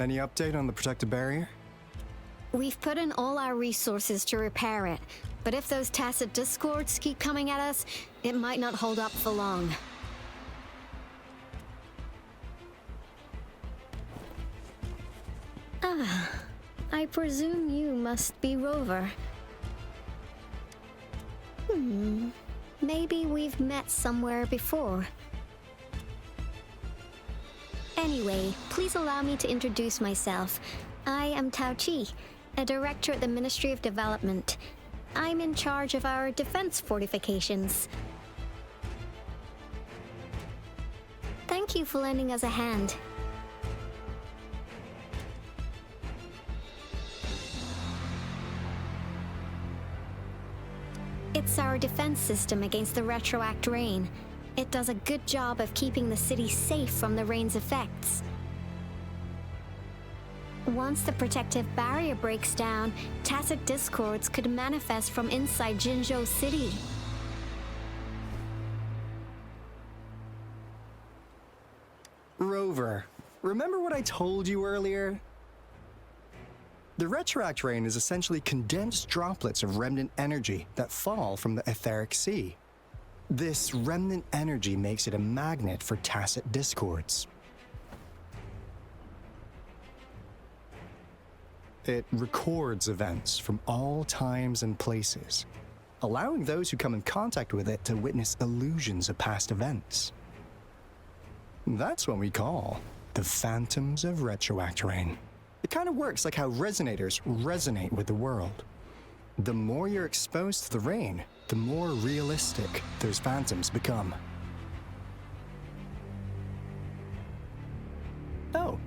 Any update on the protective barrier? We've put in all our resources to repair it, but if those tacit discords keep coming at us, it might not hold up for long. Ah, I presume you must be Rover. Maybe we've met somewhere before. Anyway, please allow me to introduce myself. I am Tao Chi, a director at the Ministry of Development. I'm in charge of our defense fortifications. Thank you for lending us a hand. It's our defense system against the retroact rain. It does a good job of keeping the city safe from the rain's effects. Once the protective barrier breaks down, tacit discords could manifest from inside Jinzhou City. Rover, remember what I told you earlier? The retroact rain is essentially condensed droplets of remnant energy that fall from the etheric sea. This remnant energy makes it a magnet for tacit discords. It records events from all times and places, allowing those who come in contact with it to witness illusions of past events. That's what we call the phantoms of retroact rain. It kind of works like how resonators resonate with the world. The more you're exposed to the rain, the more realistic those phantoms become. Oh,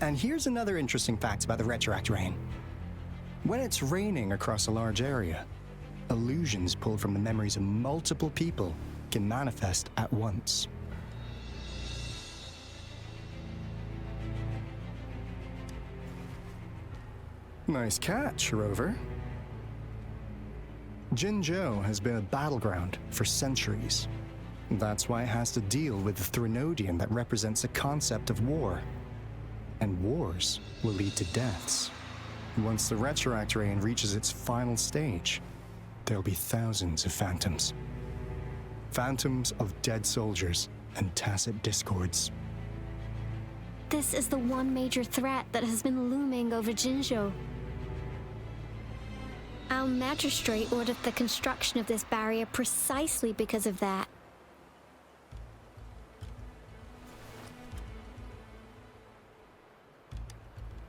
and here's another interesting fact about the retroact rain. When it's raining across a large area, illusions pulled from the memories of multiple people can manifest at once. Nice catch, Rover. Jinzhou has been a battleground for centuries. That's why it has to deal with the Threnodian that represents the concept of war. And wars will lead to deaths. Once the retroact rain reaches its final stage, there'll be thousands of phantoms. Phantoms of dead soldiers and tacit discords. This is the one major threat that has been looming over Jinzhou. Our magistrate ordered the construction of this barrier precisely because of that.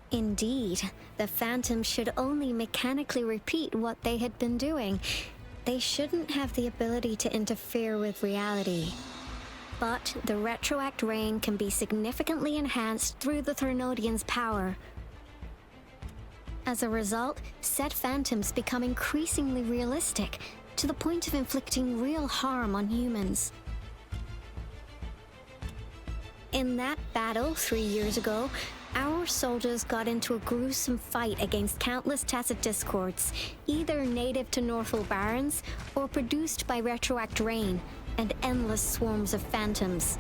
Indeed, the phantoms should only mechanically repeat what they had been doing. They shouldn't have the ability to interfere with reality. But the retroact rain can be significantly enhanced through the Threnodian's power. As a result, said phantoms become increasingly realistic, to the point of inflicting real harm on humans. In that battle 3 years ago, our soldiers got into a gruesome fight against countless tacit discords, either native to Northwell Barrens or produced by retroact rain and endless swarms of phantoms.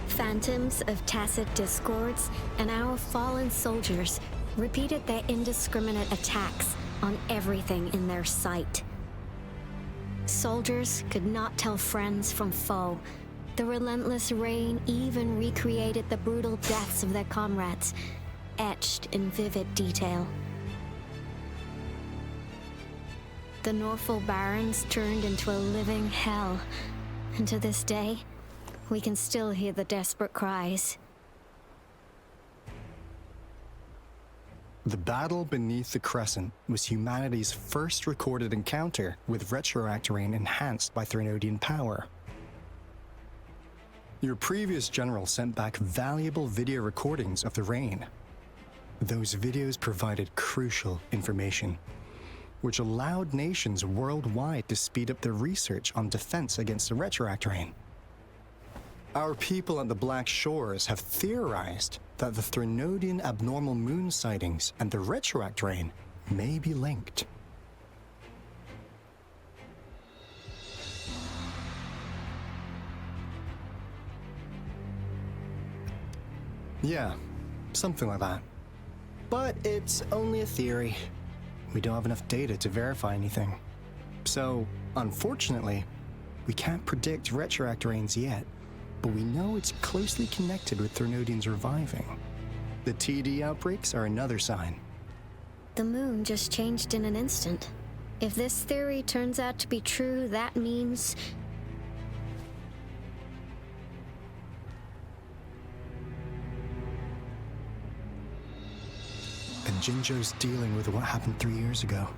Phantoms of tacit discords and our fallen soldiers repeated their indiscriminate attacks on everything in their sight. Soldiers could not tell friends from foe. The relentless rain even recreated the brutal deaths of their comrades, etched in vivid detail. The Northwell Barrens turned into a living hell, and to this day, we can still hear the desperate cries. The battle beneath the Crescent was humanity's first recorded encounter with retroact rain enhanced by Threnodian power. Your previous general sent back valuable video recordings of the rain. Those videos provided crucial information, which allowed nations worldwide to speed up their research on defense against the retroact rain. Our people at the Black Shores have theorized that the Threnodian abnormal moon sightings and the retroact rain may be linked. Yeah, something like that. But it's only a theory. We don't have enough data to verify anything. So, unfortunately, we can't predict retroact rains yet, but we know it's closely connected with Threnodians reviving. The TD outbreaks are another sign. The moon just changed in an instant. If this theory turns out to be true, that means... And Jinzhou's dealing with what happened 3 years ago.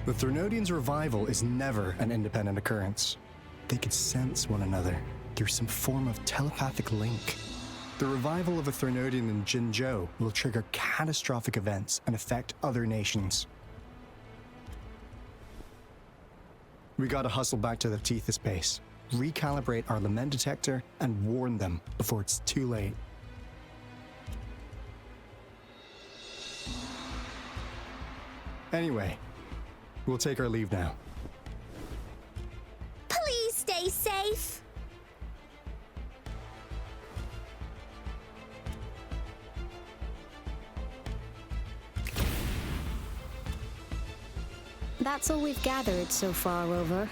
The Threnodians' revival is never an independent occurrence. They could sense one another through some form of telepathic link. The revival of a Threnodian in Jinzhou will trigger catastrophic events and affect other nations. We gotta hustle back to the Tethys base, recalibrate our Lament detector, and warn them before it's too late. Anyway, we'll take our leave now. Please stay safe. That's all we've gathered so far, Rover.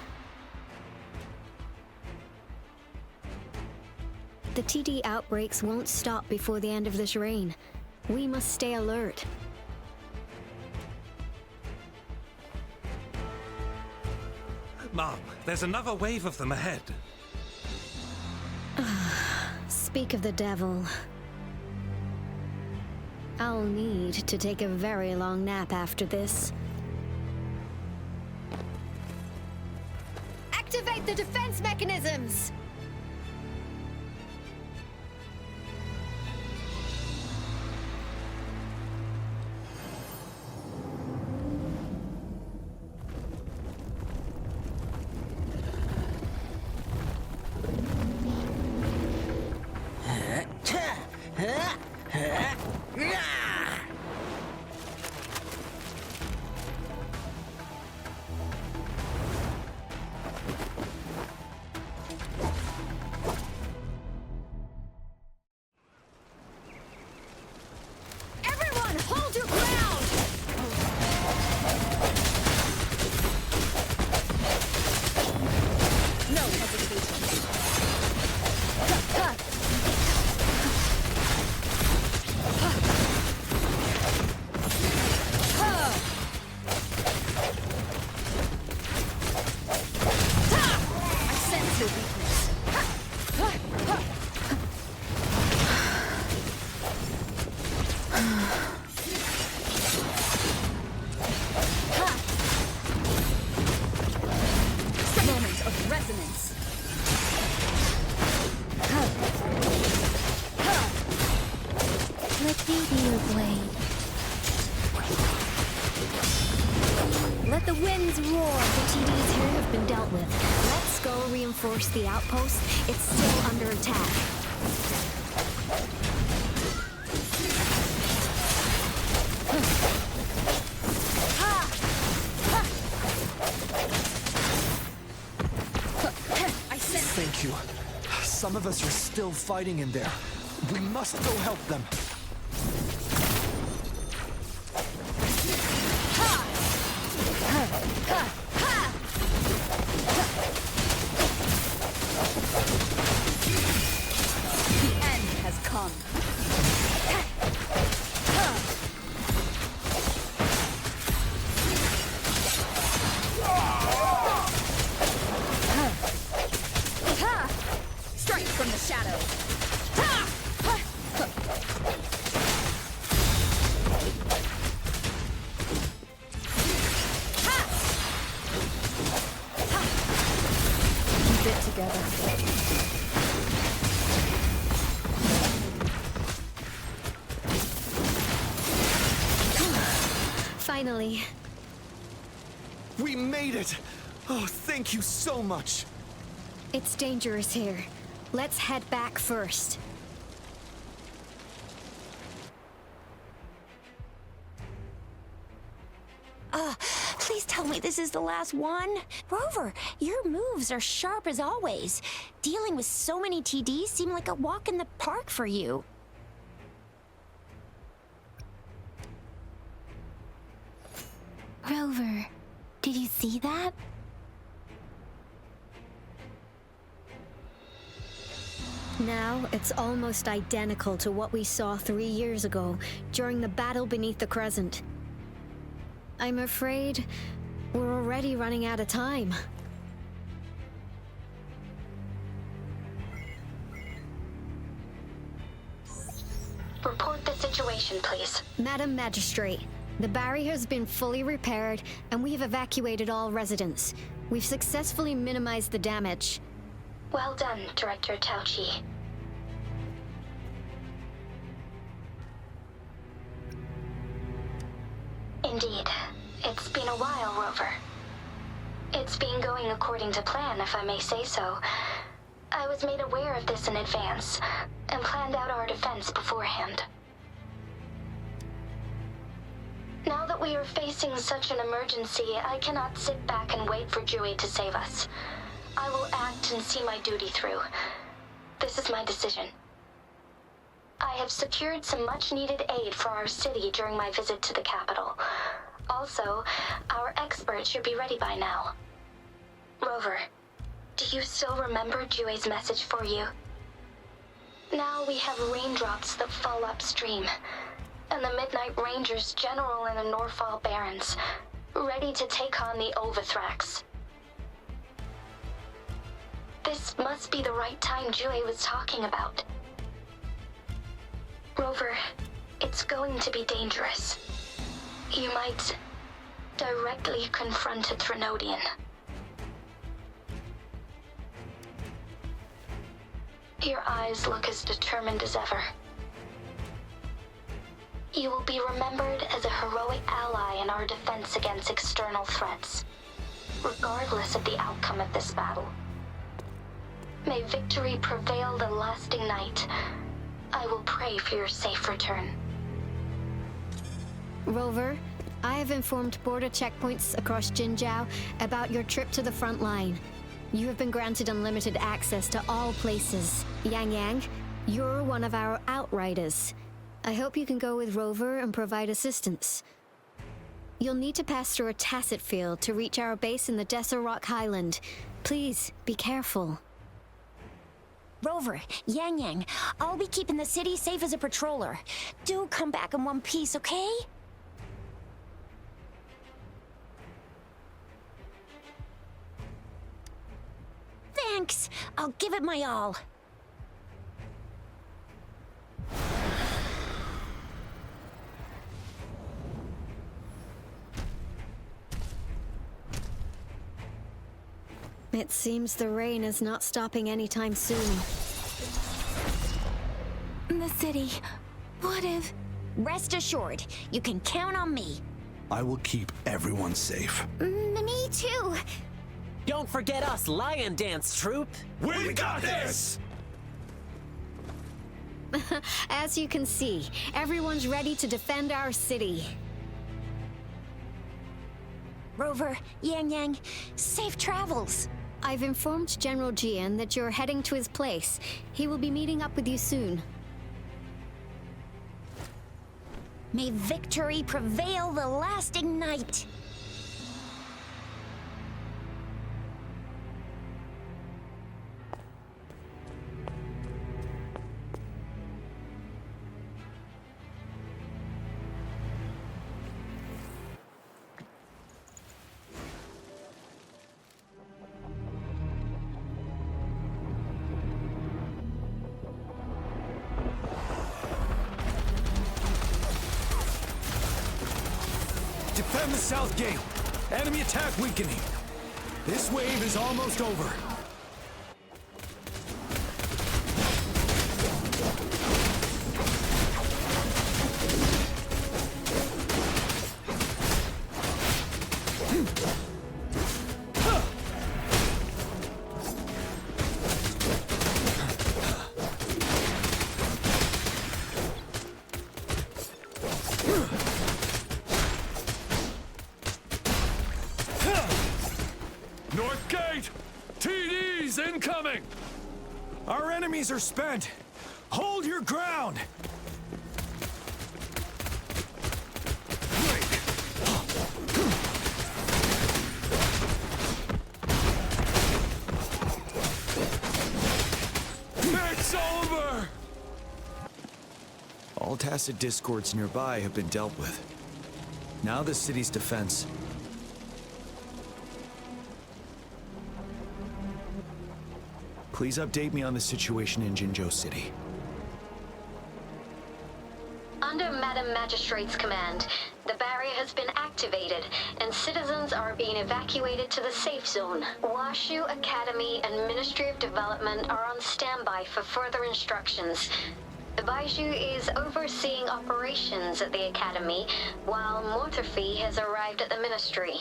The TD outbreaks won't stop before the end of this reign. We must stay alert. Mom, there's another wave of them ahead. Speak of the devil. I'll need to take a very long nap after this. Activate the defense mechanisms! Everyone, hold your ground! No hesitation. I sense your weakness. Moment of resonance. Let me be your blade. Let the winds roar. The TDs here have been dealt with. Let's go reinforce the outpost. It's still under attack. I sense. Thank you. Some of us are still fighting in there. We must go help them. The end has come. Strike from the shadows. Keep it together. Finally. We made it! Oh, thank you so much! It's dangerous here. Let's head back first. Please tell tell me this is the last one. Rover, your moves are sharp as always. Dealing with so many TDs seem like a walk in the park for you. Rover, did you see that? Now, it's almost identical to what we saw 3 years ago, during the battle beneath the Crescent. I'm afraid we're already running out of time. Report the situation, please. Madam Magistrate, the barrier has been fully repaired, and we have evacuated all residents. We've successfully minimized the damage. Well done, Director Tauchi. Indeed. It's been a while, Rover. It's been going according to plan, if I may say so. I was made aware of this in advance, and planned out our defense beforehand. Now that we are facing such an emergency, I cannot sit back and wait for Dewey to save us. I will act and see my duty through. This is my decision. I have secured some much-needed aid for our city during my visit to the capital. Also, our expert should be ready by now. Rover, do you still remember Dewey's message for you? Now we have raindrops that fall upstream, and the Midnight Rangers general in the Norfall Barrens, ready to take on the Overthrax. This must be the right time Dewey was talking about. Rover, it's going to be dangerous. You might directly confront a Trinodian. Your eyes look as determined as ever. You will be remembered as a heroic ally in our defense against external threats, regardless of the outcome of this battle. May victory prevail the lasting night. I will pray for your safe return. Rover, I have informed border checkpoints across Jinjiao about your trip to the front line. You have been granted unlimited access to all places. Yang Yang, you're one of our outriders. I hope you can go with Rover and provide assistance. You'll need to pass through a tacit field to reach our base in the Desert Rock Highland. Please, be careful. Rover, Yang Yang, I'll be keeping the city safe as a patroller. Do come back in one piece, okay? Thanks. I'll give it my all. It seems the rain is not stopping anytime soon. The city. What if... Rest assured, you can count on me. I will keep everyone safe. Me too. Don't forget us, Lion Dance Troop! We got this! As you can see, everyone's ready to defend our city. Rover, Yang Yang, safe travels. I've informed General Jian that you're heading to his place. He will be meeting up with you soon. May victory prevail the lasting night. Defend the south gate. Enemy attack weakening. This wave is almost over. TDs incoming! Our enemies are spent! Hold your ground! It's over! All tacit discords nearby have been dealt with. Now the city's defense. Please update me on the situation in Jinzhou City. Under Madam Magistrate's command, the barrier has been activated, and citizens are being evacuated to the safe zone. Washu Academy and Ministry of Development are on standby for further instructions. The Baiju is overseeing operations at the Academy, while Mortophy has arrived at the Ministry.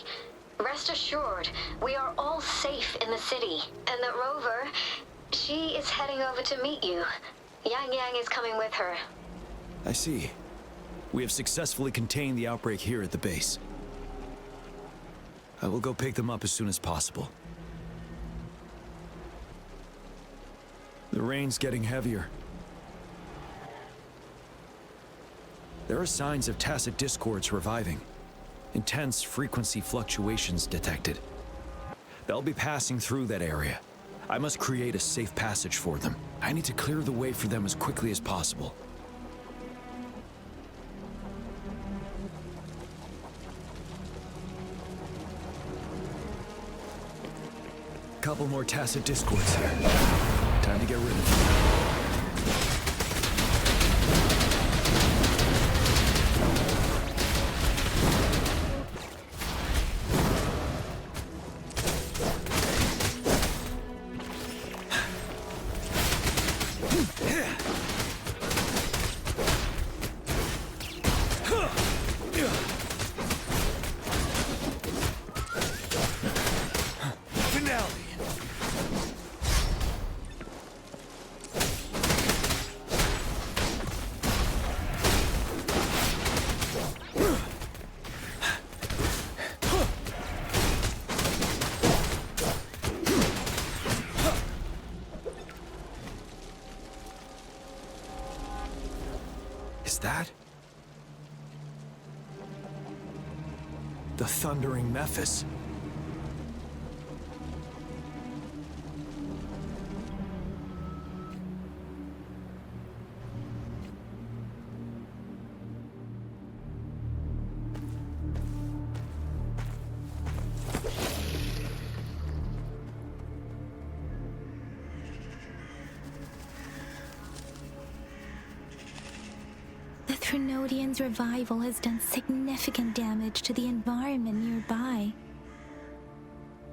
Rest assured, we are all safe in the city, and that Rover, she is heading over to meet you. Yang Yang is coming with her. I see. We have successfully contained the outbreak here at the base. I will go pick them up as soon as possible. The rain's getting heavier. There are signs of tacit discords reviving. Intense frequency fluctuations detected. They'll be passing through that area. I must create a safe passage for them. I need to clear the way for them as quickly as possible. Couple more tacit discords here. Time to get rid of them. Is that the thundering Mephis? Trinodian's revival has done significant damage to the environment nearby.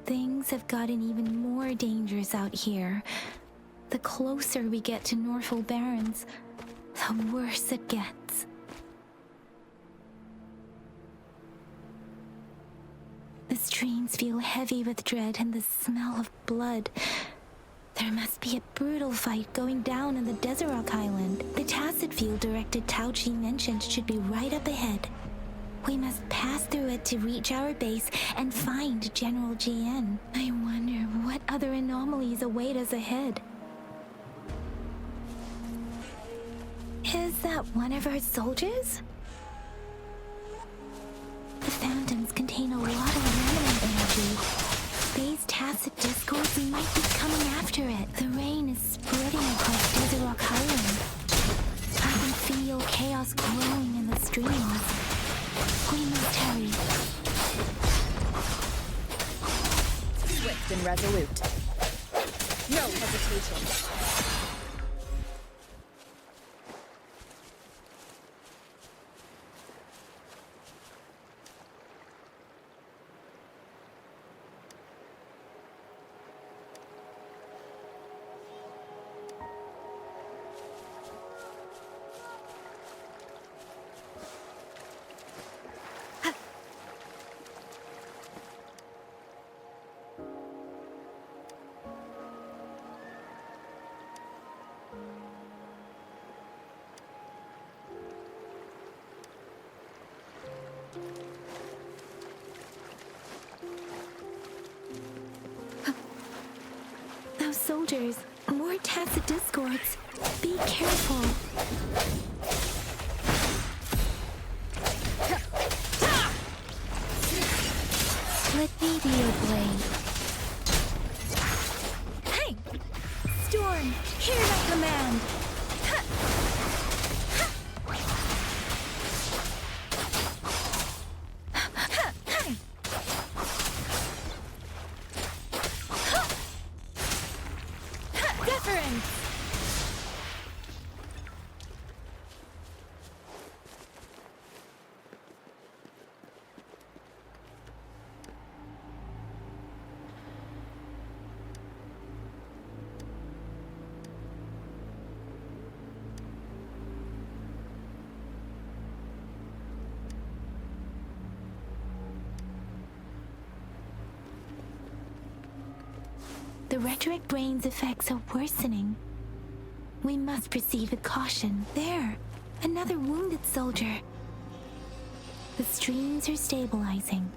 Things have gotten even more dangerous out here. The closer we get to Northwhile Barrens, the worse it gets. The streams feel heavy with dread and the smell of blood. There must be a brutal fight going down in the Desert Rock Island. The tacit field directed Tao Chi mentioned should be right up ahead. We must pass through it to reach our base and find General GN. I wonder what other anomalies await us ahead. Is that one of our soldiers? The phantoms contain a lot of remnant energy. These tacit discords might be coming after it. The rain is spreading across Desert Rock Island. I can feel chaos growing in the streams. We must hurry. Swift and resolute. No hesitation. soldiers. More tacit discords. Be careful. Let me be your blade. Hey! Storm, hear my command! Deference! The redirect rain's effects are worsening. We must proceed with caution. There, another wounded soldier. The streams are stabilizing.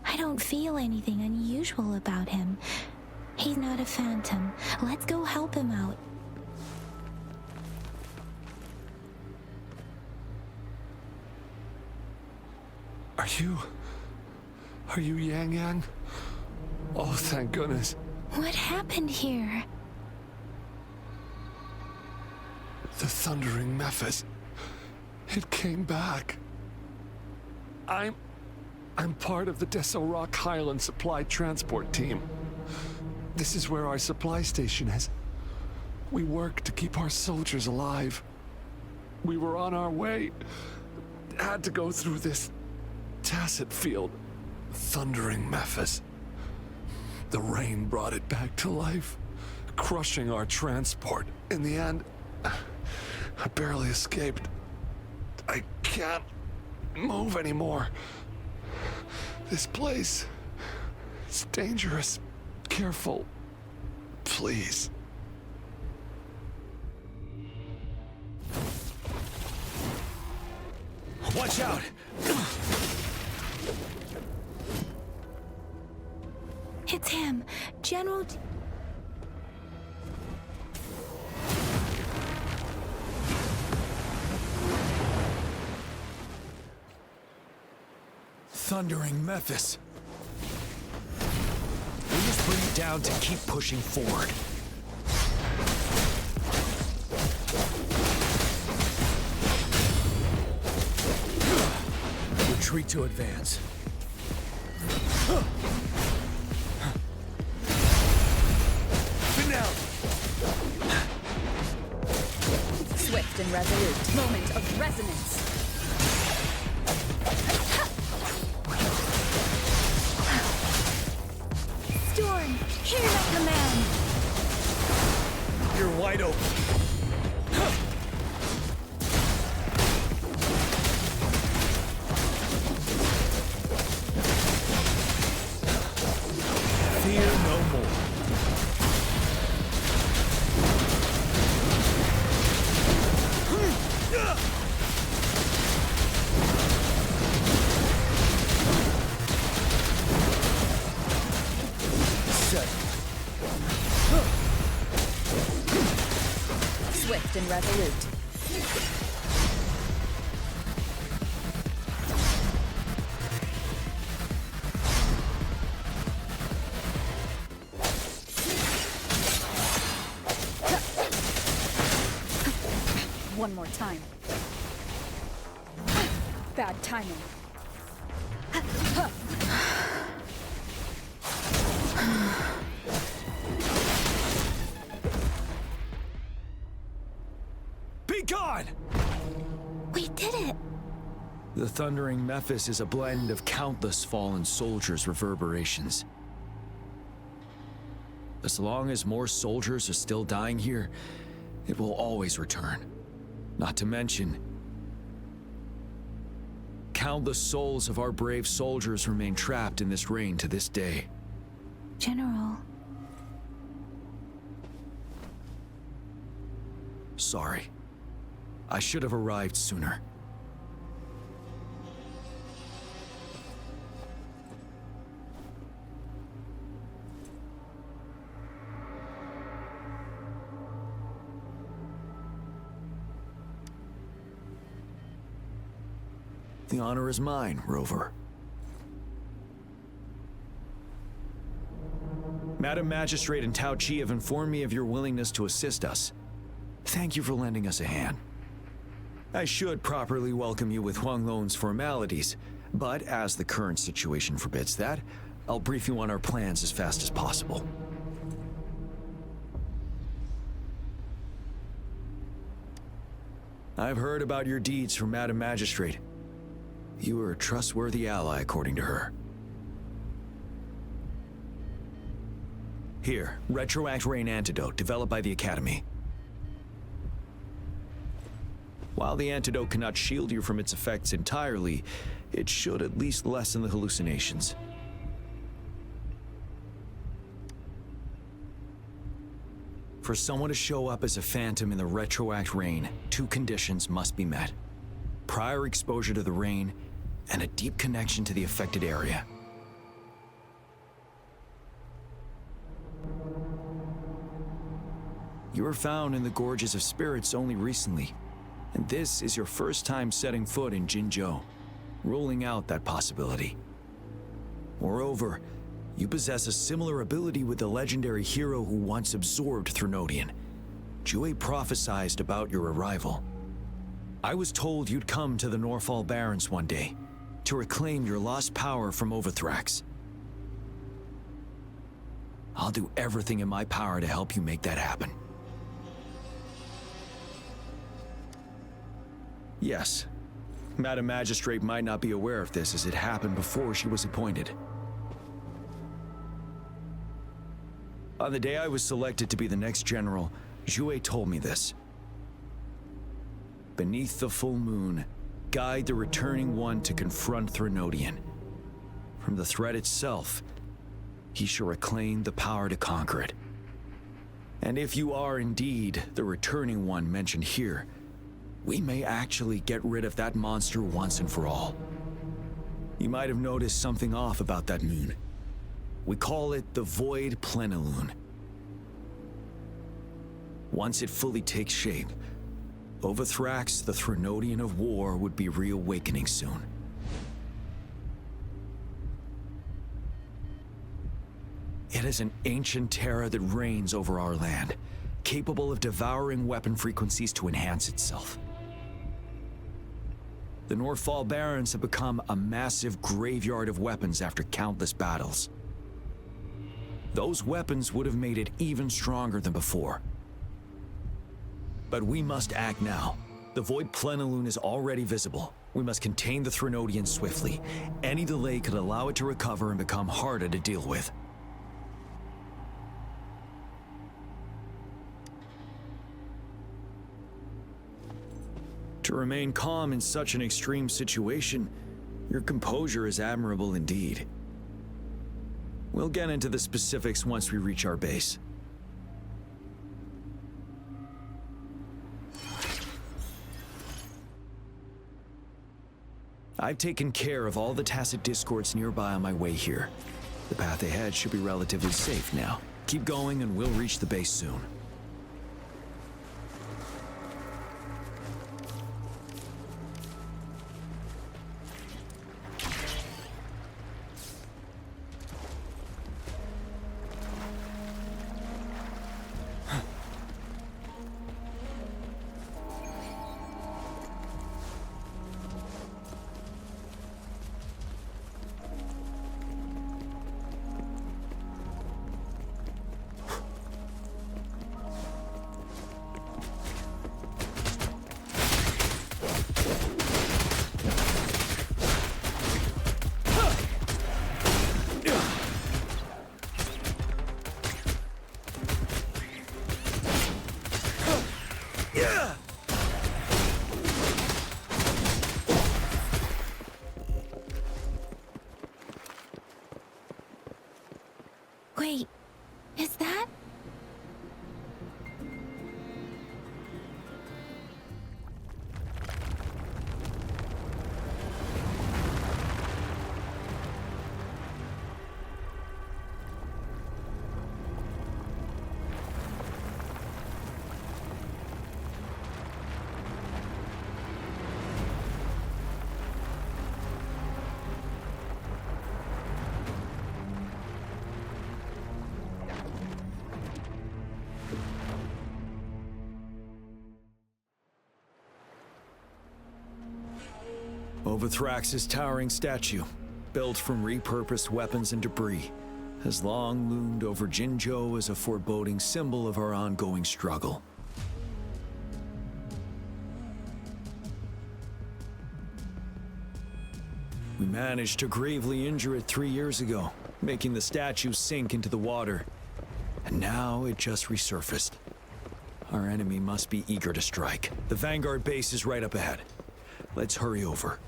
I don't feel anything unusual about him. He's not a phantom. Let's go help him out. Are you Yang Yang? Oh, thank goodness. What happened here? The thundering Mephis. It came back. I'm part of the Desolated Highland supply transport team. This is where our supply station is. We work to keep our soldiers alive. We were on our way. Had to go through this tacit field. Thundering Mephis. The rain brought it back to life, crushing our transport. In the end, I barely escaped. I can't move anymore. This place is dangerous. Careful, please. Watch out! It's him, General. Thundering Mephis. We must bring it down to keep pushing forward. Retreat to advance. Swift and resolute. Moment of resonance. Storm, hear my command. You're wide open. Fear no more. Swift and resolute. One more time. Bad timing. Be gone! We did it! The thundering Mephis is a blend of countless fallen soldiers' reverberations. As long as more soldiers are still dying here, it will always return. Not to mention, countless souls of our brave soldiers remain trapped in this rain to this day. General. Sorry. I should have arrived sooner. The honor is mine, Rover. Madam Magistrate and Tao Chi have informed me of your willingness to assist us. Thank you for lending us a hand. I should properly welcome you with Huang Lon's formalities, but as the current situation forbids that, I'll brief you on our plans as fast as possible. I've heard about your deeds from Madam Magistrate. You are a trustworthy ally, according to her. Here, Retroact Rain Antidote, developed by the Academy. While the antidote cannot shield you from its effects entirely, it should at least lessen the hallucinations. For someone to show up as a phantom in the Retroact Rain, 2 conditions must be met. Prior exposure to the rain, and a deep connection to the affected area. You were found in the Gorges of Spirits only recently, and this is your first time setting foot in Jinzhou, ruling out that possibility. Moreover, you possess a similar ability with the legendary hero who once absorbed Threnodian. Jue prophesied about your arrival. I was told you'd come to the Norfall Barrens one day, to reclaim your lost power from Overthrax. I'll do everything in my power to help you make that happen. Yes, Madam Magistrate might not be aware of this as it happened before she was appointed. On the day I was selected to be the next general, Jue told me this. Beneath the full moon, guide the returning one to confront Threnodian. From the threat itself, he shall reclaim the power to conquer it. And if you are indeed the returning one mentioned here, we may actually get rid of that monster once and for all. You might have noticed something off about that moon. We call it the Void Plenilune. Once it fully takes shape, Overthrax, the Threnodian of War, would be reawakening soon. It is an ancient terror that reigns over our land, capable of devouring weapon frequencies to enhance itself. The Norfall Barrens have become a massive graveyard of weapons after countless battles. Those weapons would have made it even stronger than before. But we must act now. The Void Plenilune is already visible. We must contain the Threnodian swiftly. Any delay could allow it to recover and become harder to deal with. To remain calm in such an extreme situation, your composure is admirable indeed. We'll get into the specifics once we reach our base. I've taken care of all the tacit discords nearby on my way here. The path ahead should be relatively safe now. Keep going and we'll reach the base soon. Overthrax's towering statue, built from repurposed weapons and debris, has long loomed over Jinzhou as a foreboding symbol of our ongoing struggle. We managed to gravely injure it 3 years ago, making the statue sink into the water. And now it just resurfaced. Our enemy must be eager to strike. The Vanguard base is right up ahead. Let's hurry over.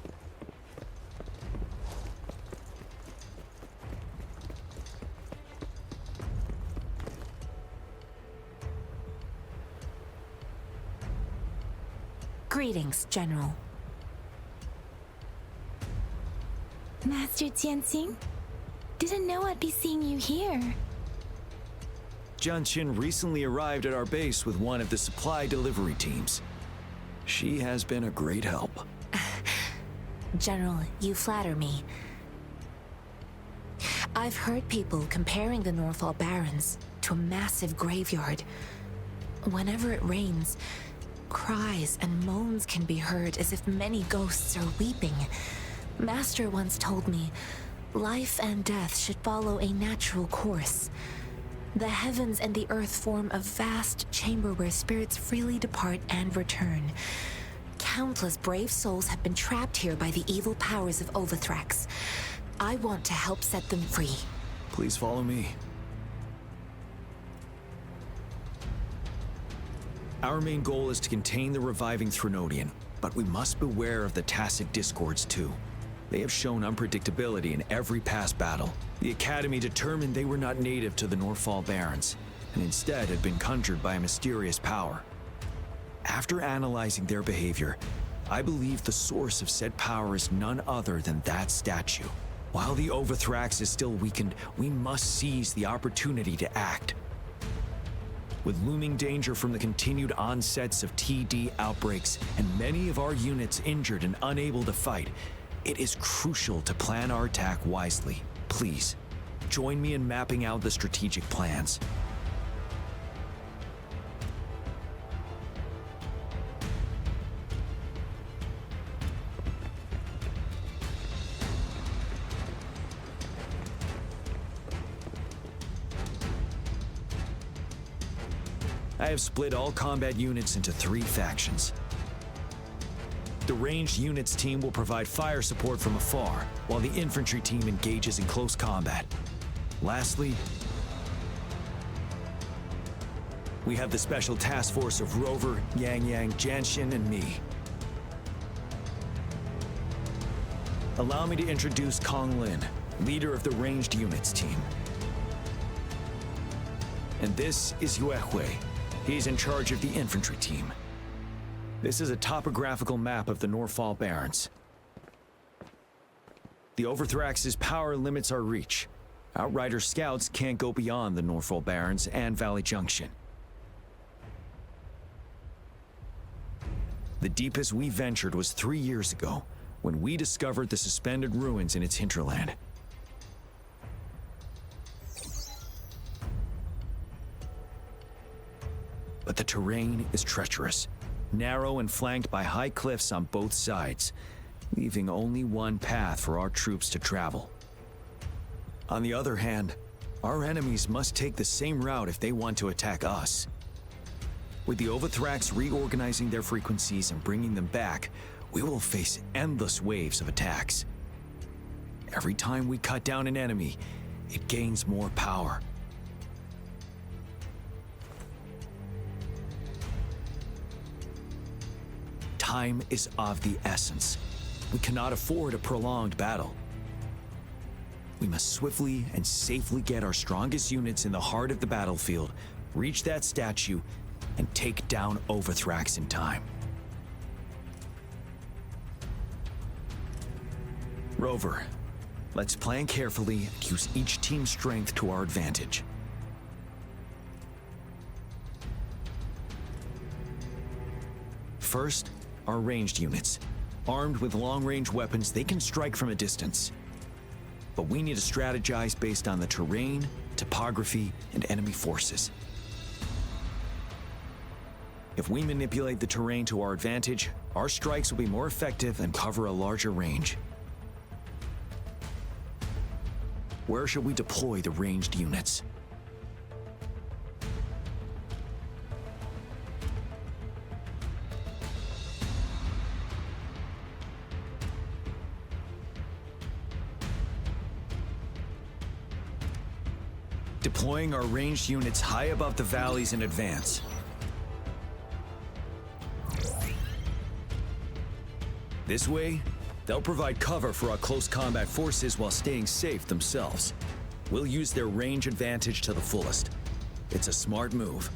Greetings, General. Master Jianxing? Didn't know I'd be seeing you here. Jianqin recently arrived at our base with one of the supply delivery teams. She has been a great help. General, you flatter me. I've heard people comparing the Northall Barrens to a massive graveyard. Whenever it rains, cries and moans can be heard as if many ghosts are weeping. Master once told me, life and death should follow a natural course. The heavens and the earth form a vast chamber where spirits freely depart and return. Countless brave souls have been trapped here by the evil powers of Overthrax. I want to help set them free. Please follow me. Our main goal is to contain the reviving Threnodian, but we must beware of the Tacit Discords too. They have shown unpredictability in every past battle. The Academy determined they were not native to the Northall Barrens, and instead had been conjured by a mysterious power. After analyzing their behavior, I believe the source of said power is none other than that statue. While the Overthrax is still weakened, we must seize the opportunity to act. With looming danger from the continued onsets of TD outbreaks and many of our units injured and unable to fight, it is crucial to plan our attack wisely. Please, join me in mapping out the strategic plans. I have split all combat units into 3 factions. The ranged units team will provide fire support from afar, while the infantry team engages in close combat. Lastly, we have the special task force of Rover, Yang, Jianxin, and me. Allow me to introduce Kong Lin, leader of the ranged units team. And this is Yue Hui. He's in charge of the infantry team. This is a topographical map of the Northall Barrens. The Overthrax's power limits our reach. Outrider scouts can't go beyond the Northall Barrens and Valley Junction. The deepest we ventured was 3 years ago, when we discovered the suspended ruins in its hinterland. But the terrain is treacherous, narrow and flanked by high cliffs on both sides, leaving only one path for our troops to travel. On the other hand, our enemies must take the same route if they want to attack us. With the Overthrax reorganizing their frequencies and bringing them back, we will face endless waves of attacks. Every time we cut down an enemy, it gains more power. Time is of the essence. We cannot afford a prolonged battle. We must swiftly and safely get our strongest units in the heart of the battlefield, reach that statue, and take down Overthrax in time. Rover, let's plan carefully and use each team's strength to our advantage. First, our ranged units. Armed with long-range weapons, they can strike from a distance. But we need to strategize based on the terrain, topography, and enemy forces. If we manipulate the terrain to our advantage, our strikes will be more effective and cover a larger range. Where should we deploy the ranged units? Deploying our ranged units high above the valleys in advance. This way, they'll provide cover for our close combat forces while staying safe themselves. We'll use their range advantage to the fullest. It's a smart move.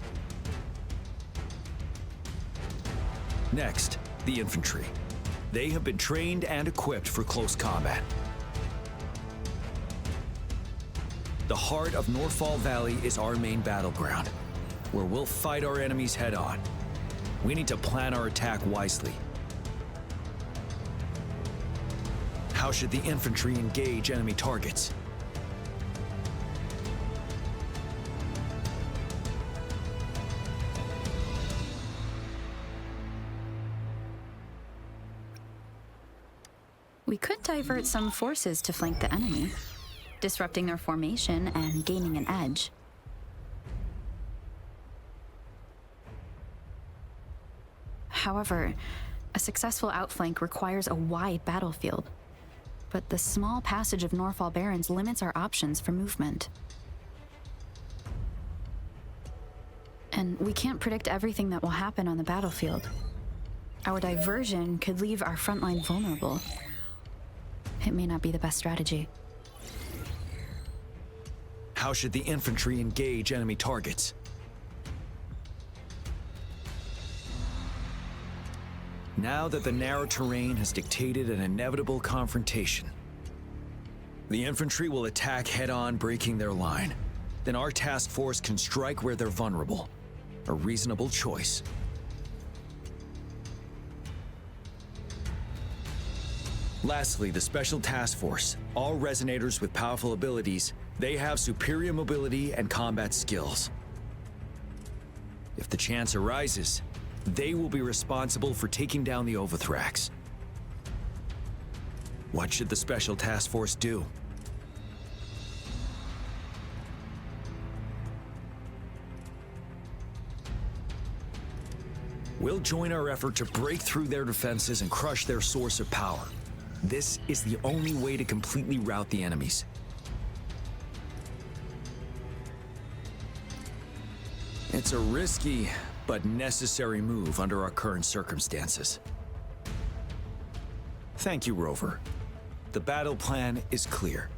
Next, the infantry. They have been trained and equipped for close combat. The heart of Northfall Valley is our main battleground, where we'll fight our enemies head-on. We need to plan our attack wisely. How should the infantry engage enemy targets? We could divert some forces to flank the enemy, disrupting their formation and gaining an edge. However, a successful outflank requires a wide battlefield, but the small passage of Northfall Barrens limits our options for movement. And we can't predict everything that will happen on the battlefield. Our diversion could leave our front line vulnerable. It may not be the best strategy. How should the infantry engage enemy targets? Now that the narrow terrain has dictated an inevitable confrontation, the infantry will attack head-on, breaking their line. Then our task force can strike where they're vulnerable. A reasonable choice. Lastly, the Special Task Force. All Resonators with powerful abilities, they have superior mobility and combat skills. If the chance arises, they will be responsible for taking down the Overthrax. What should the Special Task Force do? We'll join our effort to break through their defenses and crush their source of power. This is the only way to completely rout the enemies. It's a risky but necessary move under our current circumstances. Thank you, Rover. The battle plan is clear.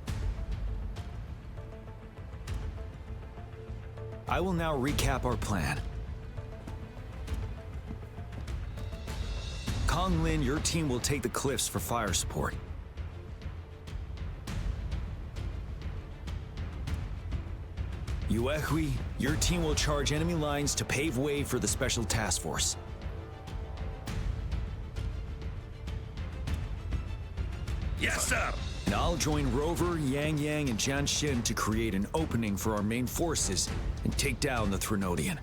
I will now recap our plan. Kong Lin, your team will take the cliffs for fire support. Yuehui, your team will charge enemy lines to pave way for the Special Task Force. Yes, sir! And I'll join Rover, Yang Yang, and Jian Xin to create an opening for our main forces and take down the Threnodian.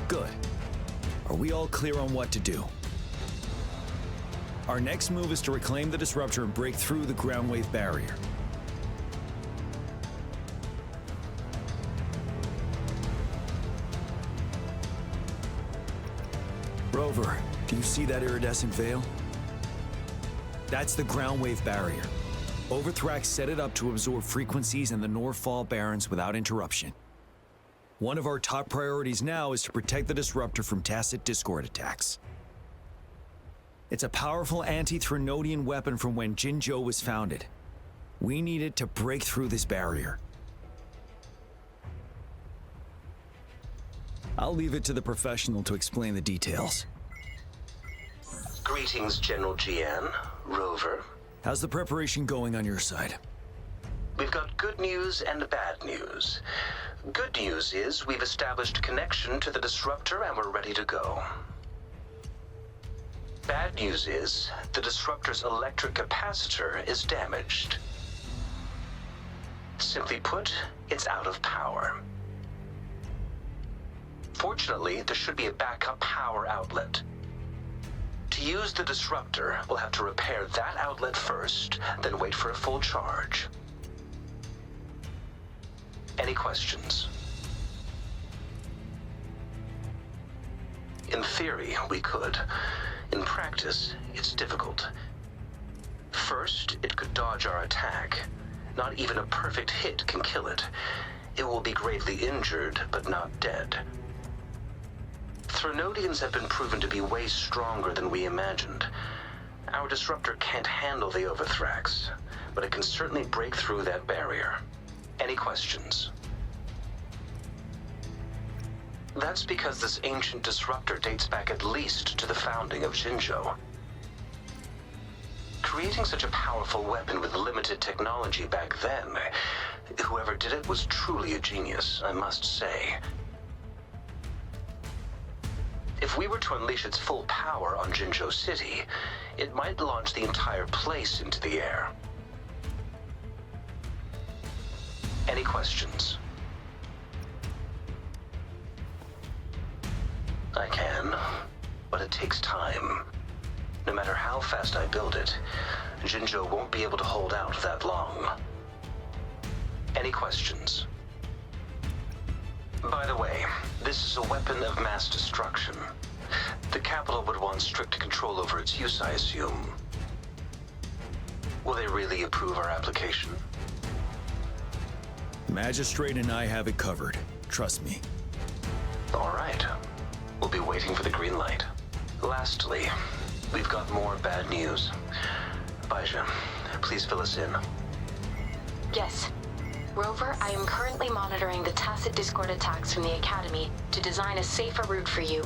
Good. Are we all clear on what to do? Our next move is to reclaim the disruptor and break through the ground wave barrier. Rover, do you see that iridescent veil? That's the ground wave barrier. Overthrax set it up to absorb frequencies in the Northfall Barrens without interruption. One of our top priorities now is to protect the disruptor from tacit discord attacks. It's a powerful anti-Threnodian weapon from when Jinzhou was founded. We need it to break through this barrier. I'll leave it to the professional to explain the details. Greetings, General Jian, Rover. How's the preparation going on your side? We've got good news and bad news. Good news is we've established connection to the disruptor and we're ready to go. Bad news is, the disruptor's electric capacitor is damaged. Simply put, it's out of power. Fortunately, there should be a backup power outlet. To use the disruptor, we'll have to repair that outlet first, then wait for a full charge. Any questions? In theory, we could. In practice, it's difficult. First, it could dodge our attack. Not even a perfect hit can kill it. It will be gravely injured, but not dead. Threnodians have been proven to be way stronger than we imagined. Our disruptor can't handle the Overthrax, but it can certainly break through that barrier. Any questions? That's because this ancient disruptor dates back at least to the founding of Jinzhou. Creating such a powerful weapon with limited technology back then, whoever did it was truly a genius, I must say. If we were to unleash its full power on Jinzhou City, it might launch the entire place into the air. Any questions? I can, but it takes time. No matter how fast I build it, Jinzhou won't be able to hold out that long. Any questions? By the way, this is a weapon of mass destruction. The capital would want strict control over its use, I assume. Will they really approve our application? Magistrate and I have it covered. Trust me. All right. We'll be waiting for the green light. Lastly, we've got more bad news. Voyager, please fill us in. Yes. Rover, I am currently monitoring the tacit discord attacks from the Academy to design a safer route for you.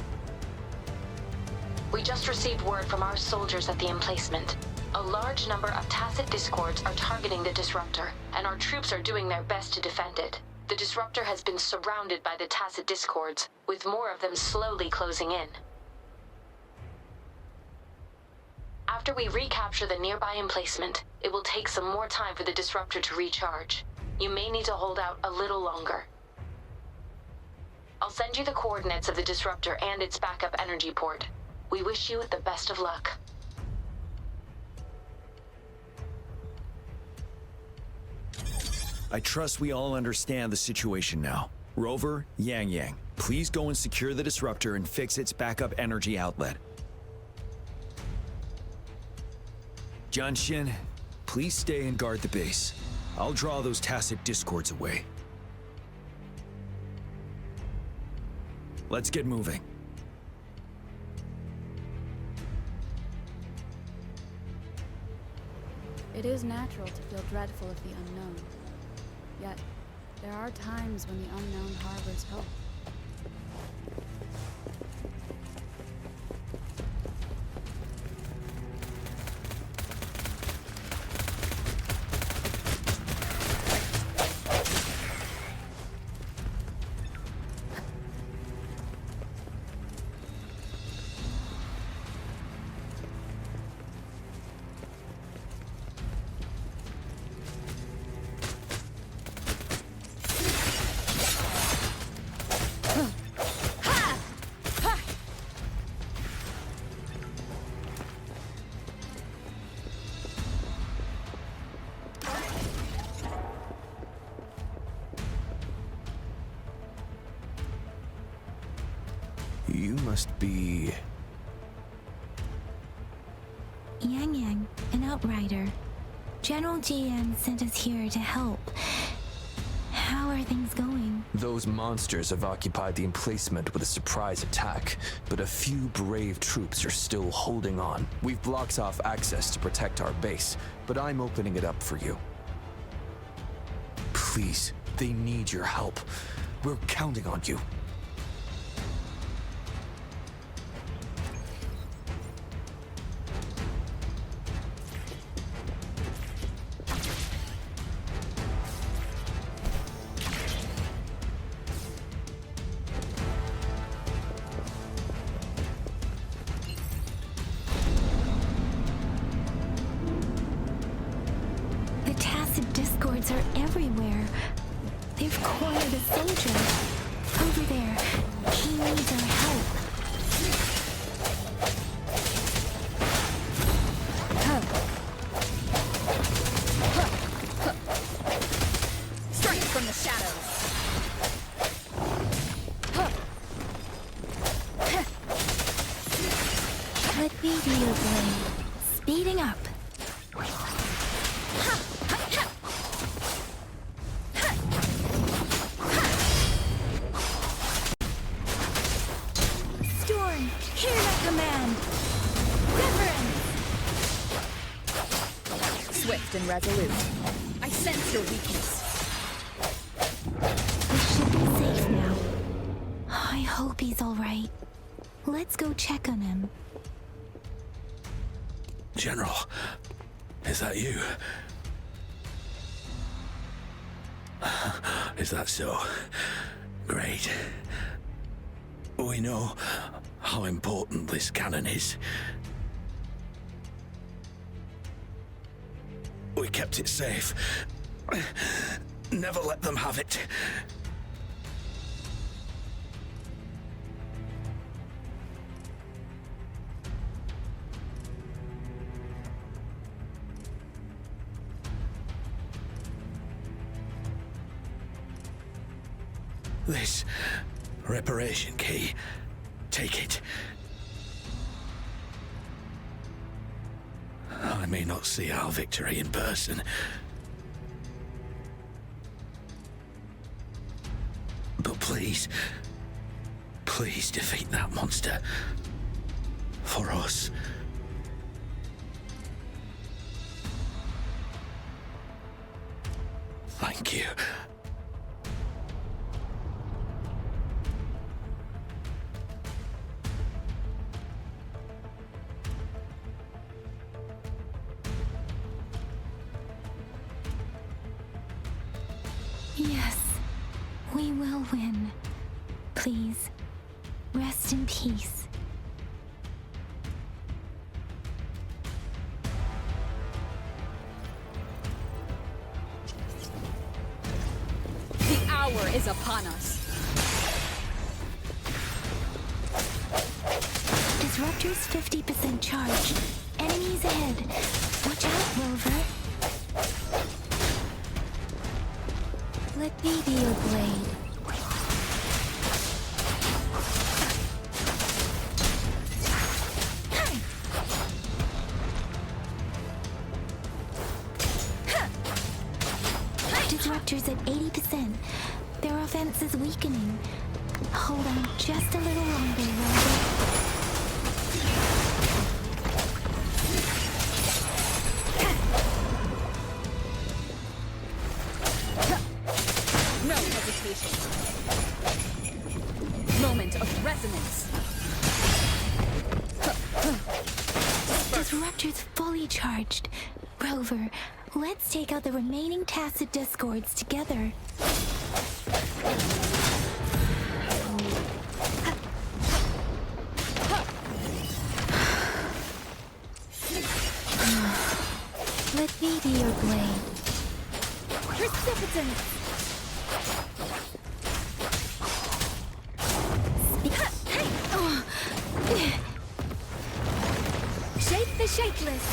We just received word from our soldiers at the emplacement. A large number of tacit discords are targeting the disruptor, and our troops are doing their best to defend it. The disruptor has been surrounded by the tacit discords, with more of them slowly closing in. After we recapture the nearby emplacement, it will take some more time for the disruptor to recharge. You may need to hold out a little longer. I'll send you the coordinates of the disruptor and its backup energy port. We wish you the best of luck. I trust we all understand the situation now. Rover, Yang, please go and secure the disruptor and fix its backup energy outlet. Jianxin, please stay and guard the base. I'll draw those tacit discords away. Let's get moving. It is natural to feel dreadful of the unknown. Yet, there are times when the unknown harbors hope. You must be... Yang, an outrider. General GM sent us here to help. How are things going? Those monsters have occupied the emplacement with a surprise attack, but a few brave troops are still holding on. We've blocked off access to protect our base, but I'm opening it up for you. Please, they need your help. We're counting on you. tacit discords are everywhere. They've cornered a soldier. Over there. He needs our help. Strike from the shadows. Let me be your blade. Speeding up. Storm, hear my command. Reverence. Swift and resolute. I sense your weakness. We should be safe now. I hope he's all right. Let's go check on him. General, is that you? Is that so? Great. We know how important this cannon is. We kept it safe. Never let them have it. This reparation key. Take it. I may not see our victory in person, but please defeat that monster. For us. Thank you. Yes, we will win. Please, rest in peace. The hour is upon us. Disruptor's 50% charge. Enemies ahead. Watch out, Rover. Let me be your blade. Disruptor's at 80%. Their offense is weakening. Hold on just a little longer, Rover. No hesitation. Moment of resonance. Disruptor's fully charged. Rover, let's take out the remaining tacit discords together. Let me be your blade. Precipitant! Shake the shakeless!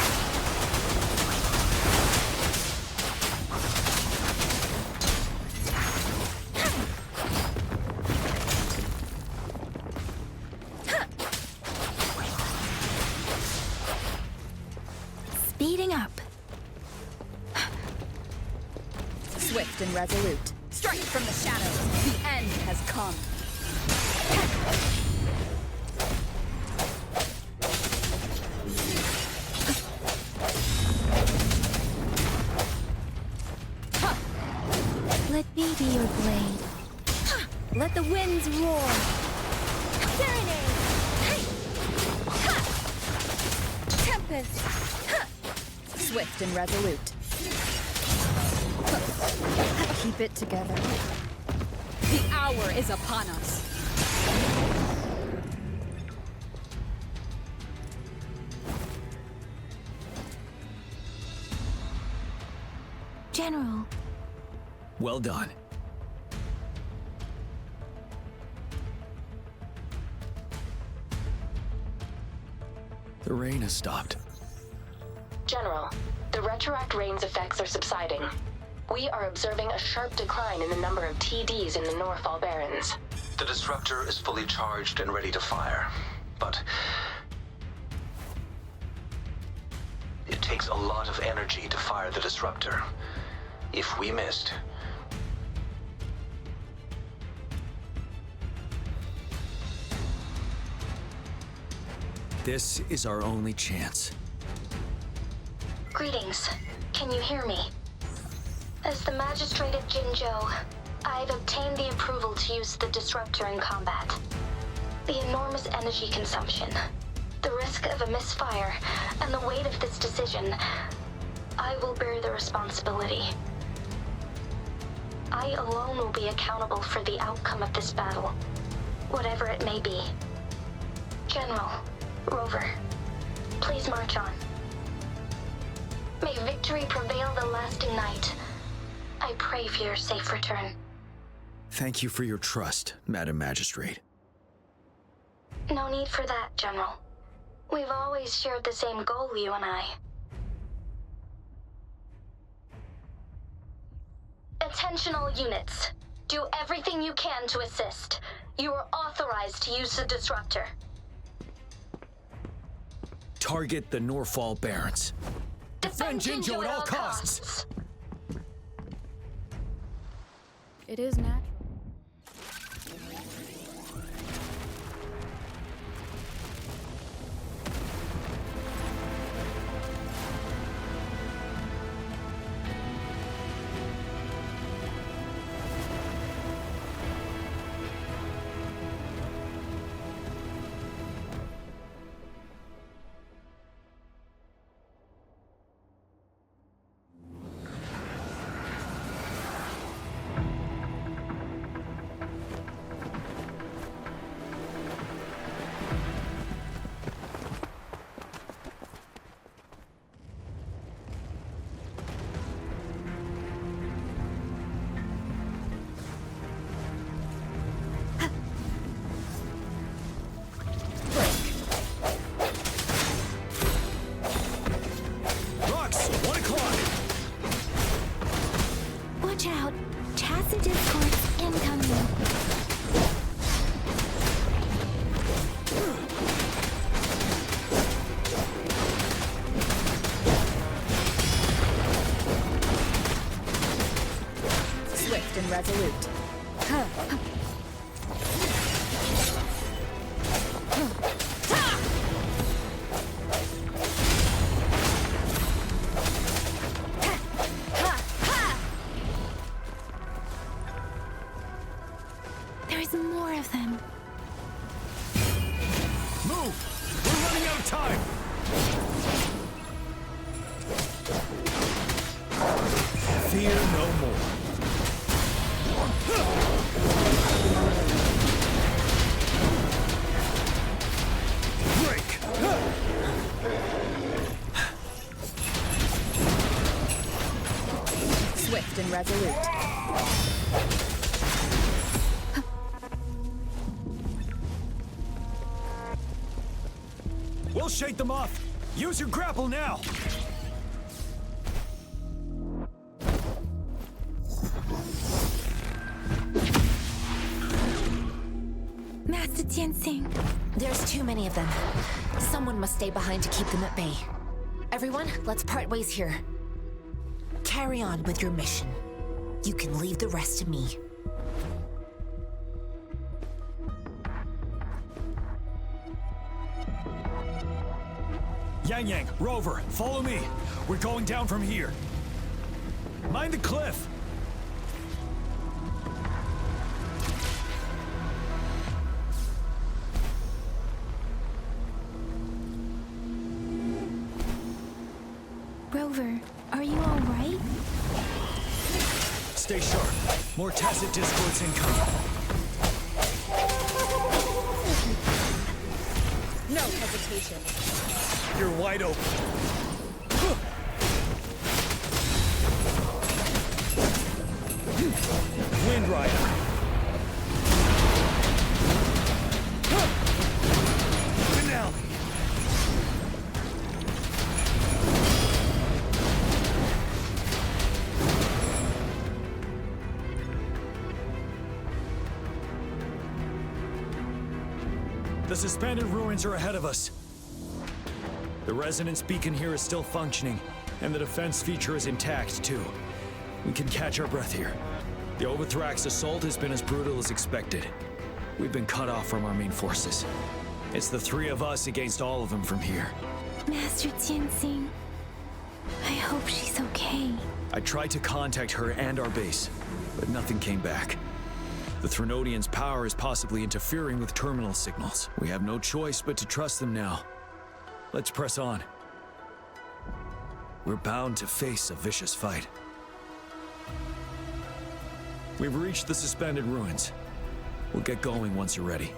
Speeding up. Swift and resolute. Strike from the shadows. The end has come. Let me be your blade. Let the winds roar. Serenade! Tempest! Swift and resolute. Keep it together. The hour is upon us. General. Well done. The rain has stopped. General, the retroact rain's effects are subsiding. We are observing a sharp decline in the number of TDs in the Northfall Barrens. The disruptor is fully charged and ready to fire, but it takes a lot of energy to fire the disruptor. If we missed, this is our only chance. Greetings. Can you hear me? As the Magistrate of Jinzhou, I've obtained the approval to use the disruptor in combat. The enormous energy consumption, the risk of a misfire, and the weight of this decision, I will bear the responsibility. I alone will be accountable for the outcome of this battle, whatever it may be. General, Rover, please march on. May victory prevail the lasting night. I pray for your safe return. Thank you for your trust, Madam Magistrate. No need for that, General. We've always shared the same goal, you and I. Attention all units. Do everything you can to assist. You are authorized to use the disruptor. Target the Northfall Barrens. Defend Jinzhou at all costs. It is natural. Watch out! Tacit discords incoming. Swift and resolute. There's more of them. Move! We're running out of time! Fear no more. Break! Swift and resolute. We'll shake them off. Use your grapple now. Master Tianxing. There's too many of them. Someone must stay behind to keep them at bay. Everyone, let's part ways here. Carry on with your mission. You can leave the rest to me. Yang Yang, Rover, follow me. We're going down from here. Mind the cliff. Rover, are you all right? Stay sharp. More tacit discords incoming. No hesitation. You're wide open. Wind Rider. Finale. The suspended ruins are ahead of us. The resonance beacon here is still functioning, and the defense feature is intact, too. We can catch our breath here. The Overthrax assault has been as brutal as expected. We've been cut off from our main forces. It's the three of us against all of them from here. Master Tianxing, I hope she's okay. I tried to contact her and our base, but nothing came back. The Threnodians' power is possibly interfering with terminal signals. We have no choice but to trust them now. Let's press on. We're bound to face a vicious fight. We've reached the suspended ruins. We'll get going once you're ready.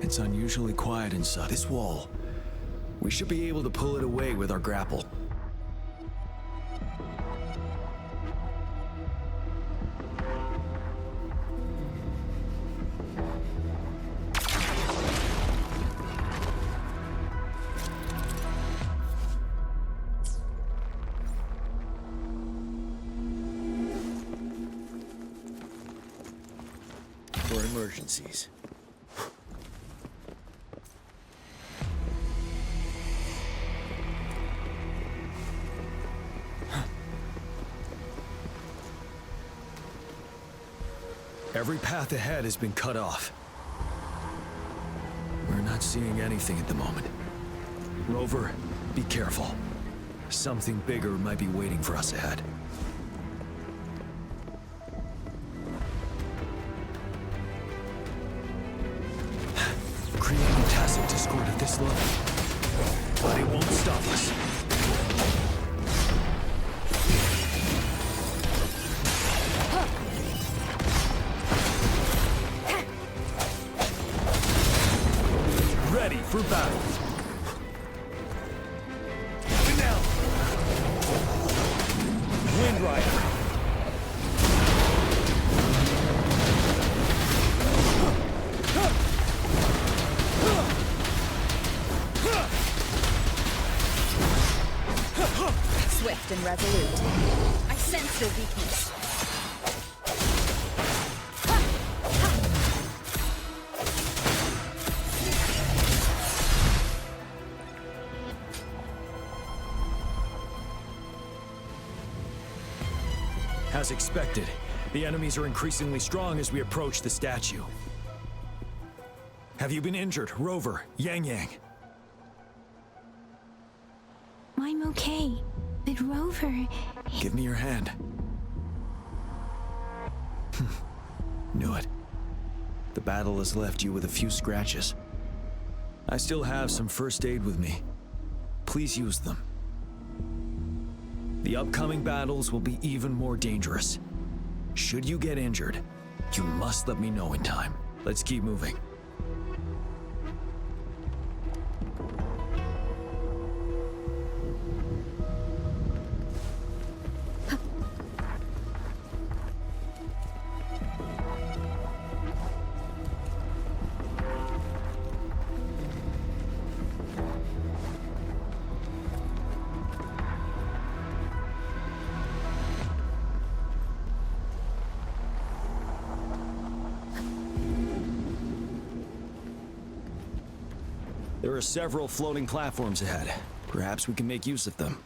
It's unusually quiet inside this wall. We should be able to pull it away with our grapple. For emergencies. Every path ahead has been cut off. We're not seeing anything at the moment. Rover, be careful. Something bigger might be waiting for us ahead. Creating a tacit discord at this level. But it won't stop us. Ready for battle. Now. Wind Rider. Swift and resolute. I sense their weakness. As expected, the enemies are increasingly strong as we approach the statue. Have you been injured, Rover, Yang Yang? I'm okay, but Rover... Give me your hand. Knew it. The battle has left you with a few scratches. I still have some first aid with me. Please use them. The upcoming battles will be even more dangerous. Should you get injured, you must let me know in time. Let's keep moving. There are several floating platforms ahead. Perhaps we can make use of them.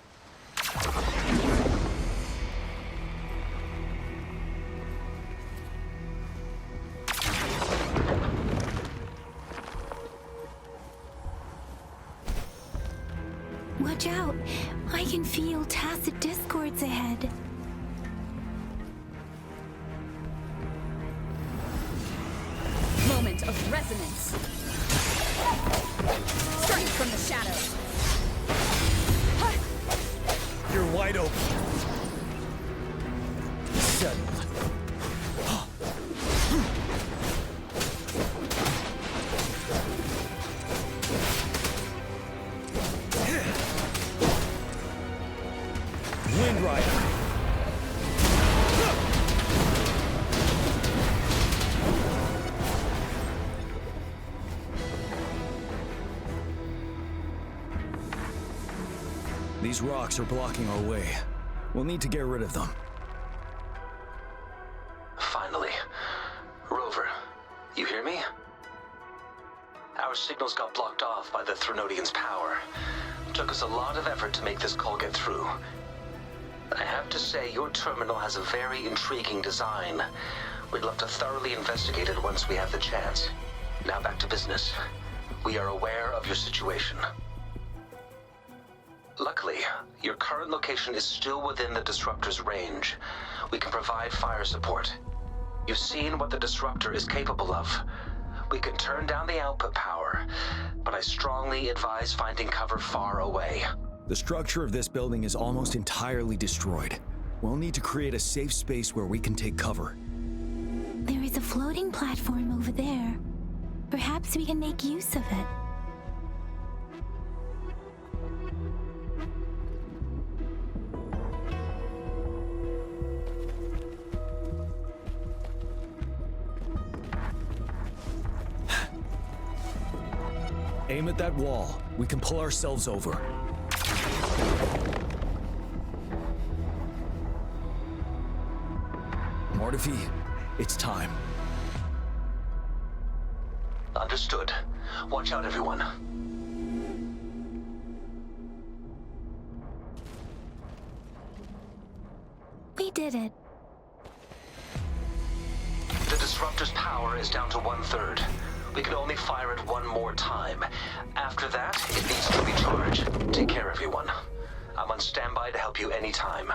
Watch out! I can feel tacit discords ahead. Moment of resonance. Strike from the shadows. You're wide open. Wind Rider. These rocks are blocking our way. We'll need to get rid of them. Finally. Rover, you hear me? Our signals got blocked off by the Threnodians' power. Took us a lot of effort to make this call get through. I have to say, your terminal has a very intriguing design. We'd love to thoroughly investigate it once we have the chance. Now back to business. We are aware of your situation. Luckily, your current location is still within the Disruptor's range. We can provide fire support. You've seen what the Disruptor is capable of. We can turn down the output power, but I strongly advise finding cover far away. The structure of this building is almost entirely destroyed. We'll need to create a safe space where we can take cover. There is a floating platform over there. Perhaps we can make use of it. Aim at that wall. We can pull ourselves over. Mortifi, it's time. Understood. Watch out, everyone. We did it. The Disruptor's power is down to 1/3. We can only fire it one more time. After that, it needs to recharge. Take care, everyone. I'm on standby to help you anytime.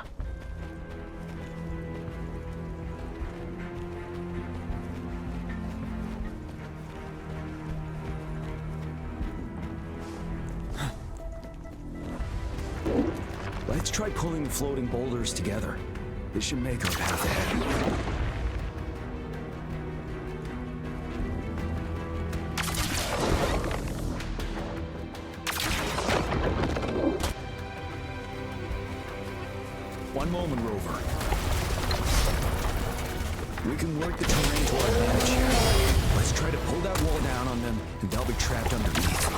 Let's try pulling the floating boulders together. This should make our path ahead. One moment, Rover. We can work the terrain to our advantage here. Let's try to pull that wall down on them, and they'll be trapped underneath.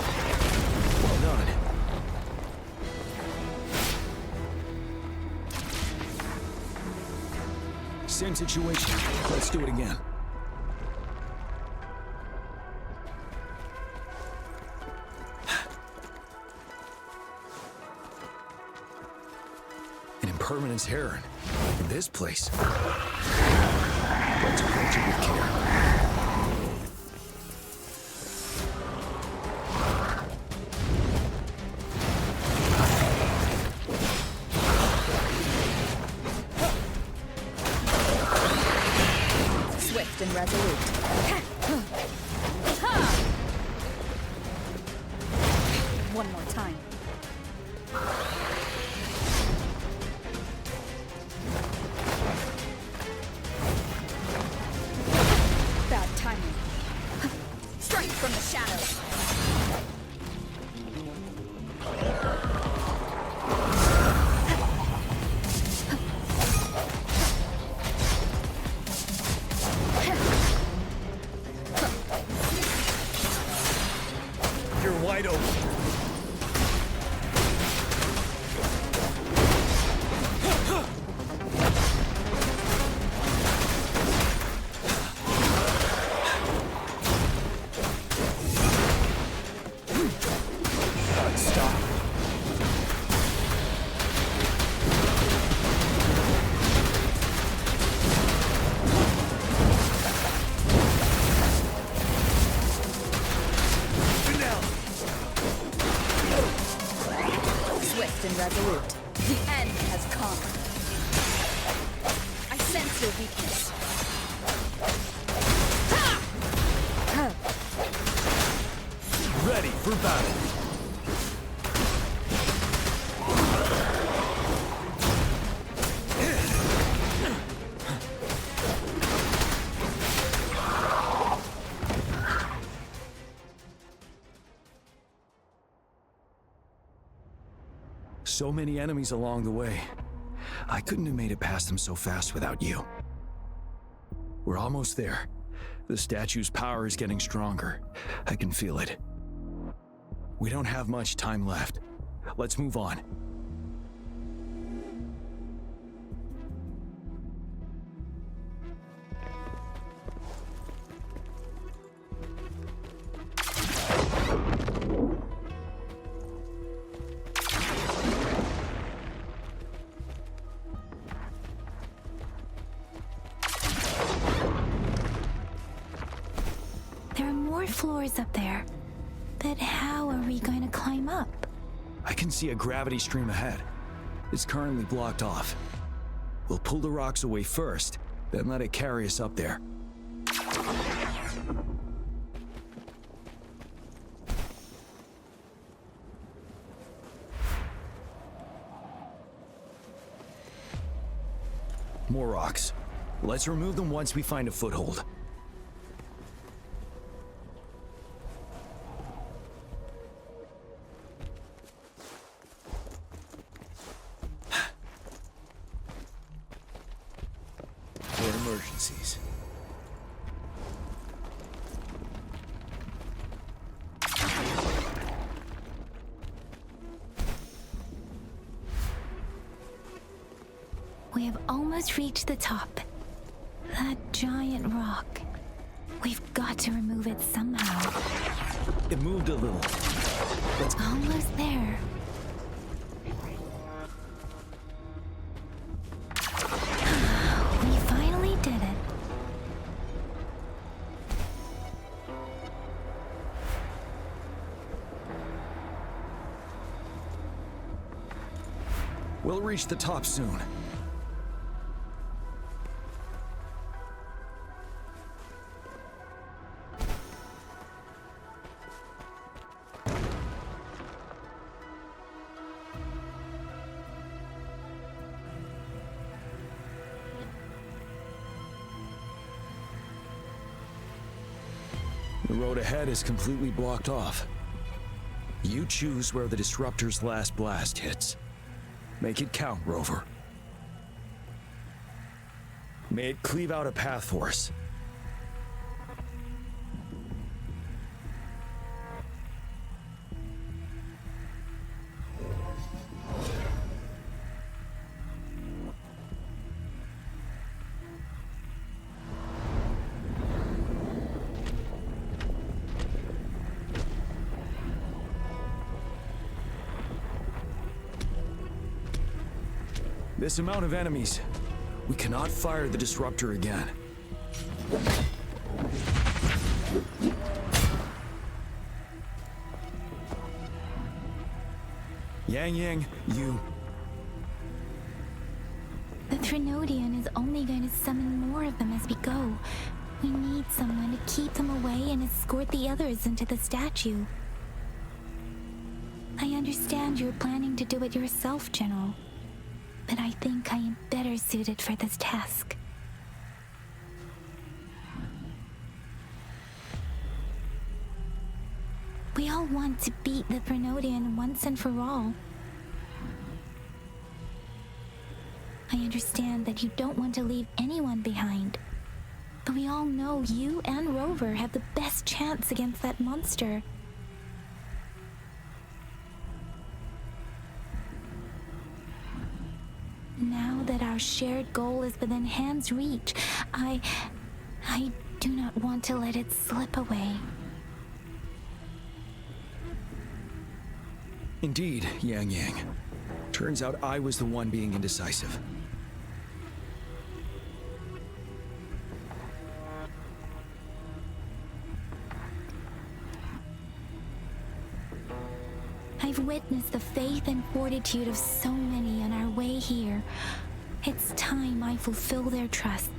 Well done. Same situation. Let's do it again. An impermanence heron. In this place. Let's approach it with care. Swift and resolute. One more time. Bad timing. Strike from the shadows. You're wide open. Stop. Swift and resolute. The end has come. I sense your weakness. Ready for battle. So many enemies along the way. I couldn't have made it past them so fast without you. We're almost there. The statue's power is getting stronger. I can feel it. We don't have much time left. Let's move on. There are more floors up there. But how are we going to climb up? I can see a gravity stream ahead. It's currently blocked off. We'll pull the rocks away first, then let it carry us up there. More rocks. Let's remove them once we find a foothold. For emergencies. We have almost reached the top. That giant rock. We've got to remove it somehow. It moved a little. Let's almost there. We finally did it. We'll reach the top soon. The road ahead is completely blocked off. You choose where the disruptor's last blast hits. Make it count, Rover. May it cleave out a path for us. This amount of enemies. We cannot fire the disruptor again. Yang, you... The Trinodian is only going to summon more of them as we go. We need someone to keep them away and escort the others into the statue. I understand you're planning to do it yourself, General. But I think I am better suited for this task. We all want to beat the Trinodian once and for all. I understand that you don't want to leave anyone behind. But we all know you and Rover have the best chance against that monster. Now that our shared goal is within hand's reach, I do not want to let it slip away. Indeed, Yang. Turns out I was the one being indecisive. I've witnessed the faith and fortitude of so many on our way here. It's time I fulfill their trust.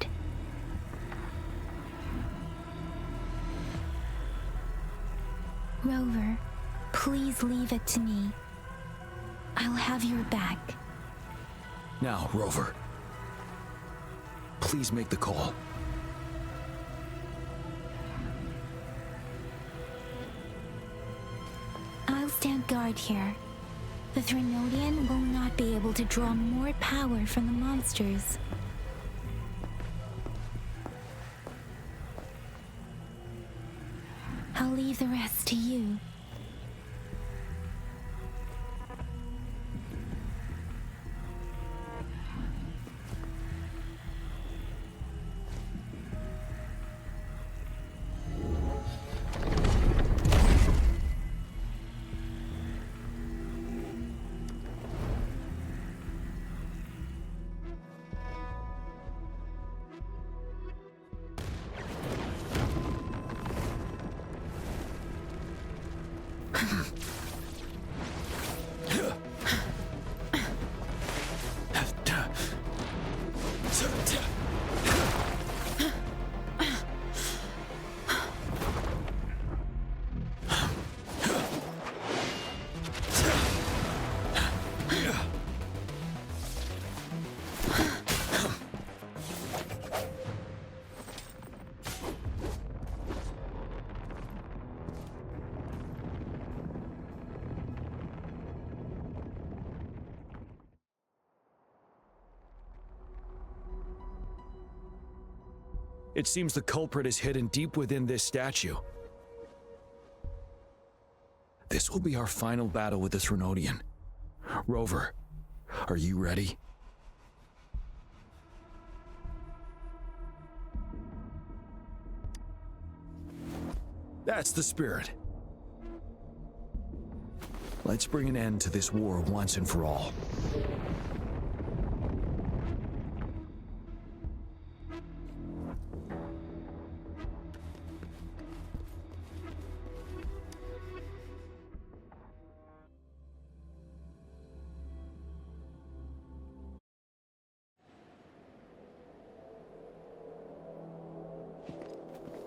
Rover, please leave it to me. I'll have your back. Now, Rover. Please make the call. I'll stand guard here. The Threnodian will not be able to draw more power from the monsters. I'll leave the rest to you. It seems the culprit is hidden deep within this statue. This will be our final battle with the Threnodian. Rover, are you ready? That's the spirit. Let's bring an end to this war once and for all.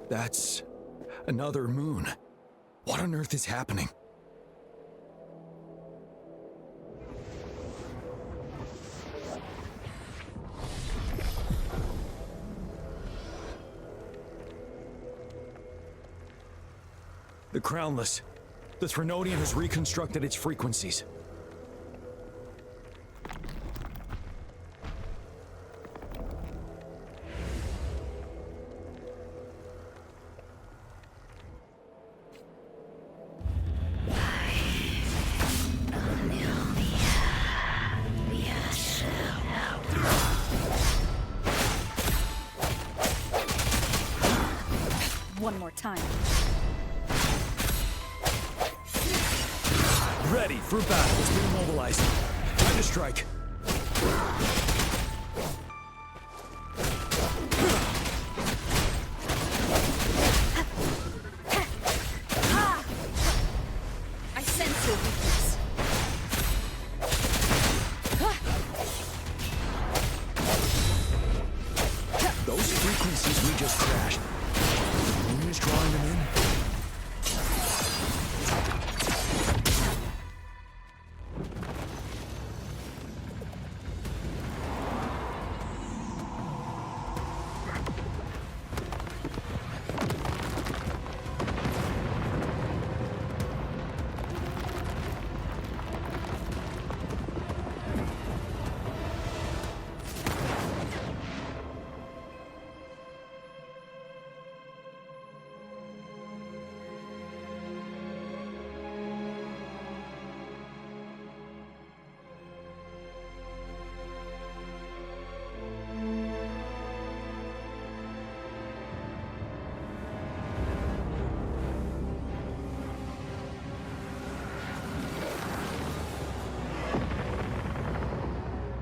That's another moon. What on earth is happening? The Crownless. The Threnodian has reconstructed its frequencies. One more time. Ready for battle. It's been mobilized. Time to strike. I sense your weakness. Those frequencies we just crashed. The moon is drawing them in.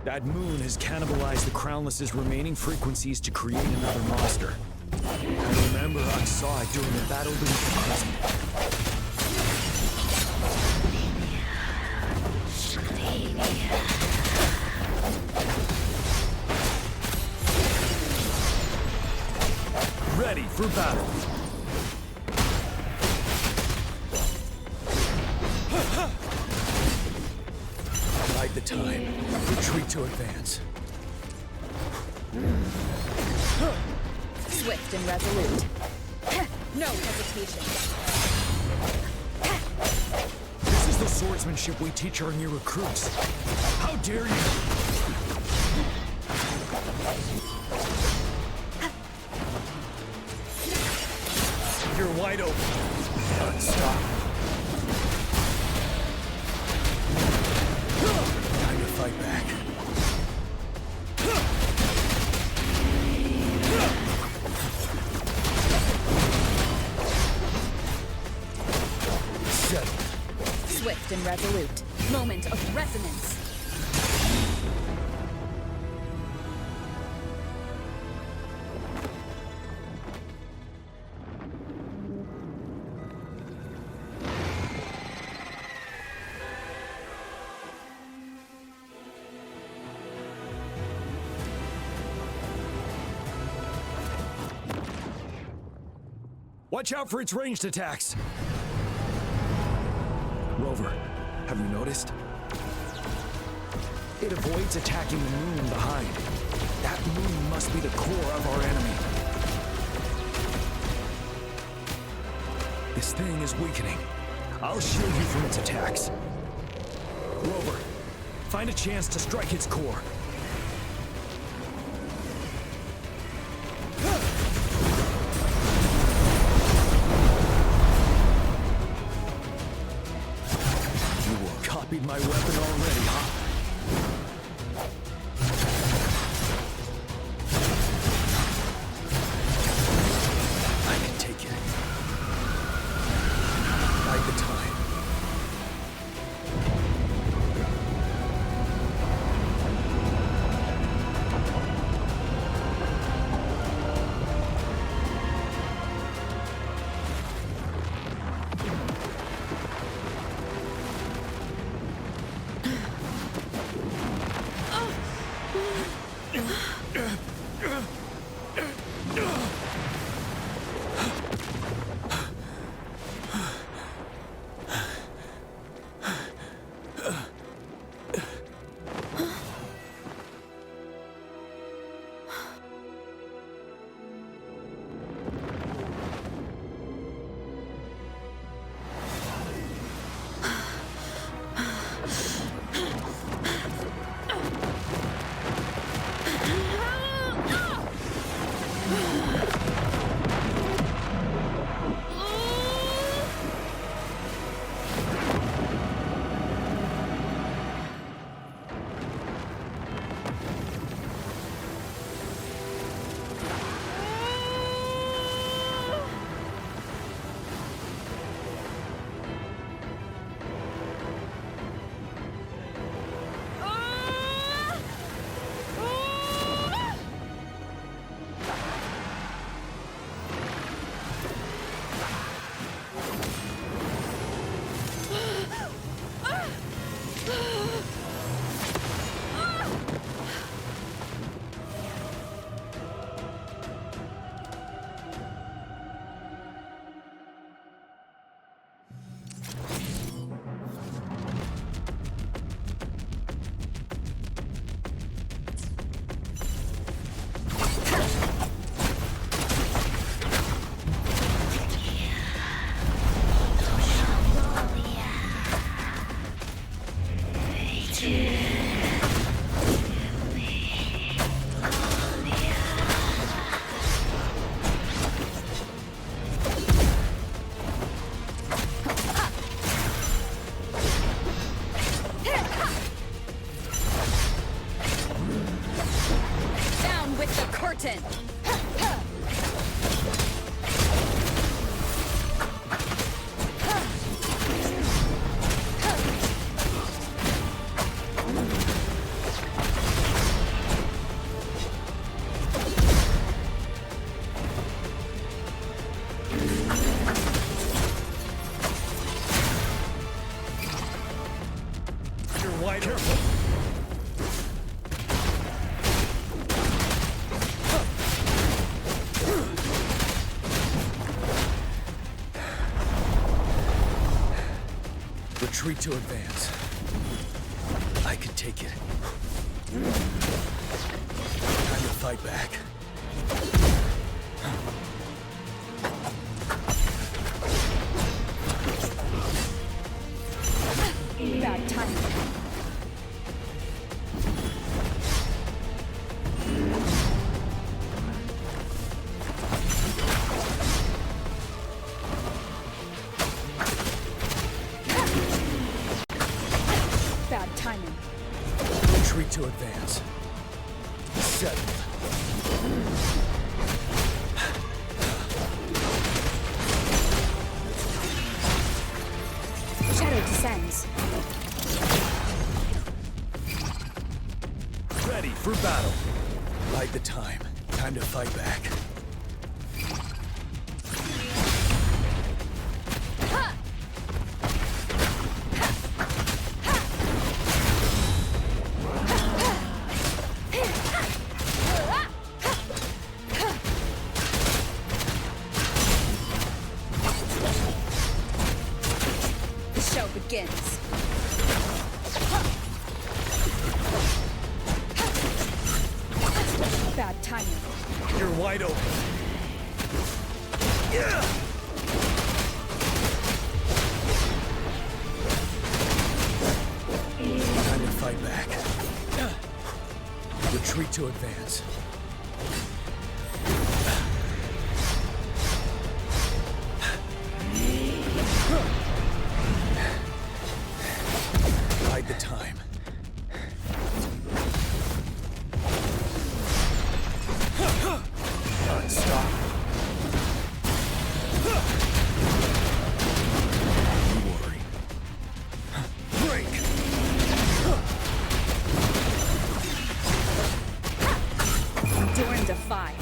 That moon has cannibalized the Crownless's remaining frequencies to create another monster. I remember I saw it during the battle beneath the present. Ready for battle. Bide the time. Retreat to advance. Swift and resolute. No hesitation. This is is the swordsmanship we teach our new recruits. How dare you? You're wide open. Stop. Time to fight back. Swift and resolute. Moment of resonance. Watch out for its ranged attacks. Rover, have you noticed? It avoids attacking the moon behind. That moon must be the core of our enemy. This thing is weakening. I'll shield you from its attacks. Rover, find a chance to strike its core. My weapon already, huh? I can take it. Bide the time. Retreat to advance. I can take it. Time to fight back. Retreat to advance. 7. Shadow descends. Ready for battle. Bide the time. Time to fight back. The show begins. Bad timing. You're wide open. Yeah! Time to fight back. Retreat to advance. Bide the time. Stop. Don't worry. Break. Doomed to 5.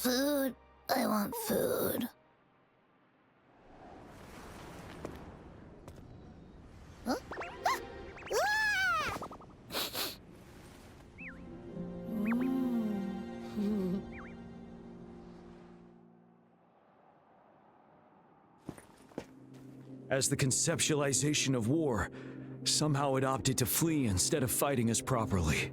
Food. I want food. Huh? As the conceptualization of war, somehow it opted to flee instead of fighting us properly.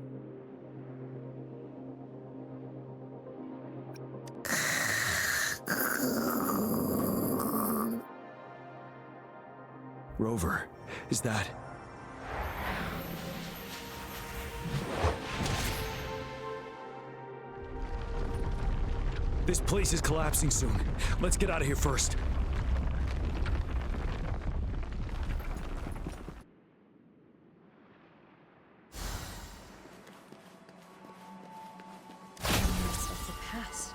Rover, is that... This place is collapsing soon. Let's get out of here first. Of the past.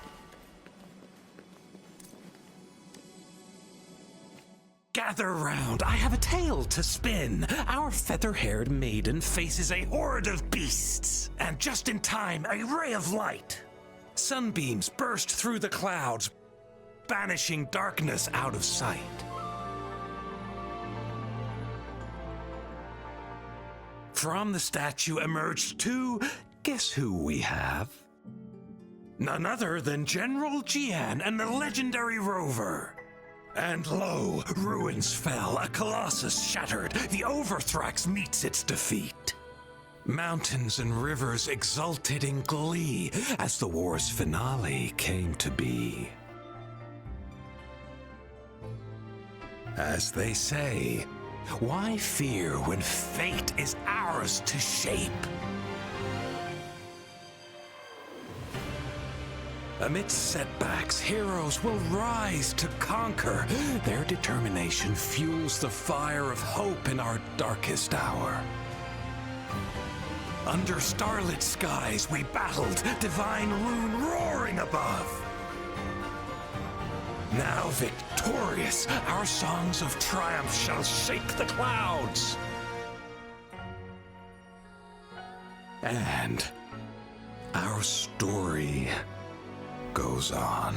Gather round, I have a tale to spin. Our feather-haired maiden faces a horde of beasts. And just in time, a ray of light. Sunbeams burst through the clouds, banishing darkness out of sight. From the statue emerged two... Guess who we have? None other than General Jian and the legendary Rover. And lo, ruins fell, a colossus shattered, the Overthrax meets its defeat. Mountains and rivers exulted in glee as the war's finale came to be. As they say, why fear when fate is ours to shape? Amidst setbacks, heroes will rise to conquer. Their determination fuels the fire of hope in our darkest hour. Under starlit skies we battled, divine rune roaring above. Now victorious, our songs of triumph shall shake the clouds. And our story goes on.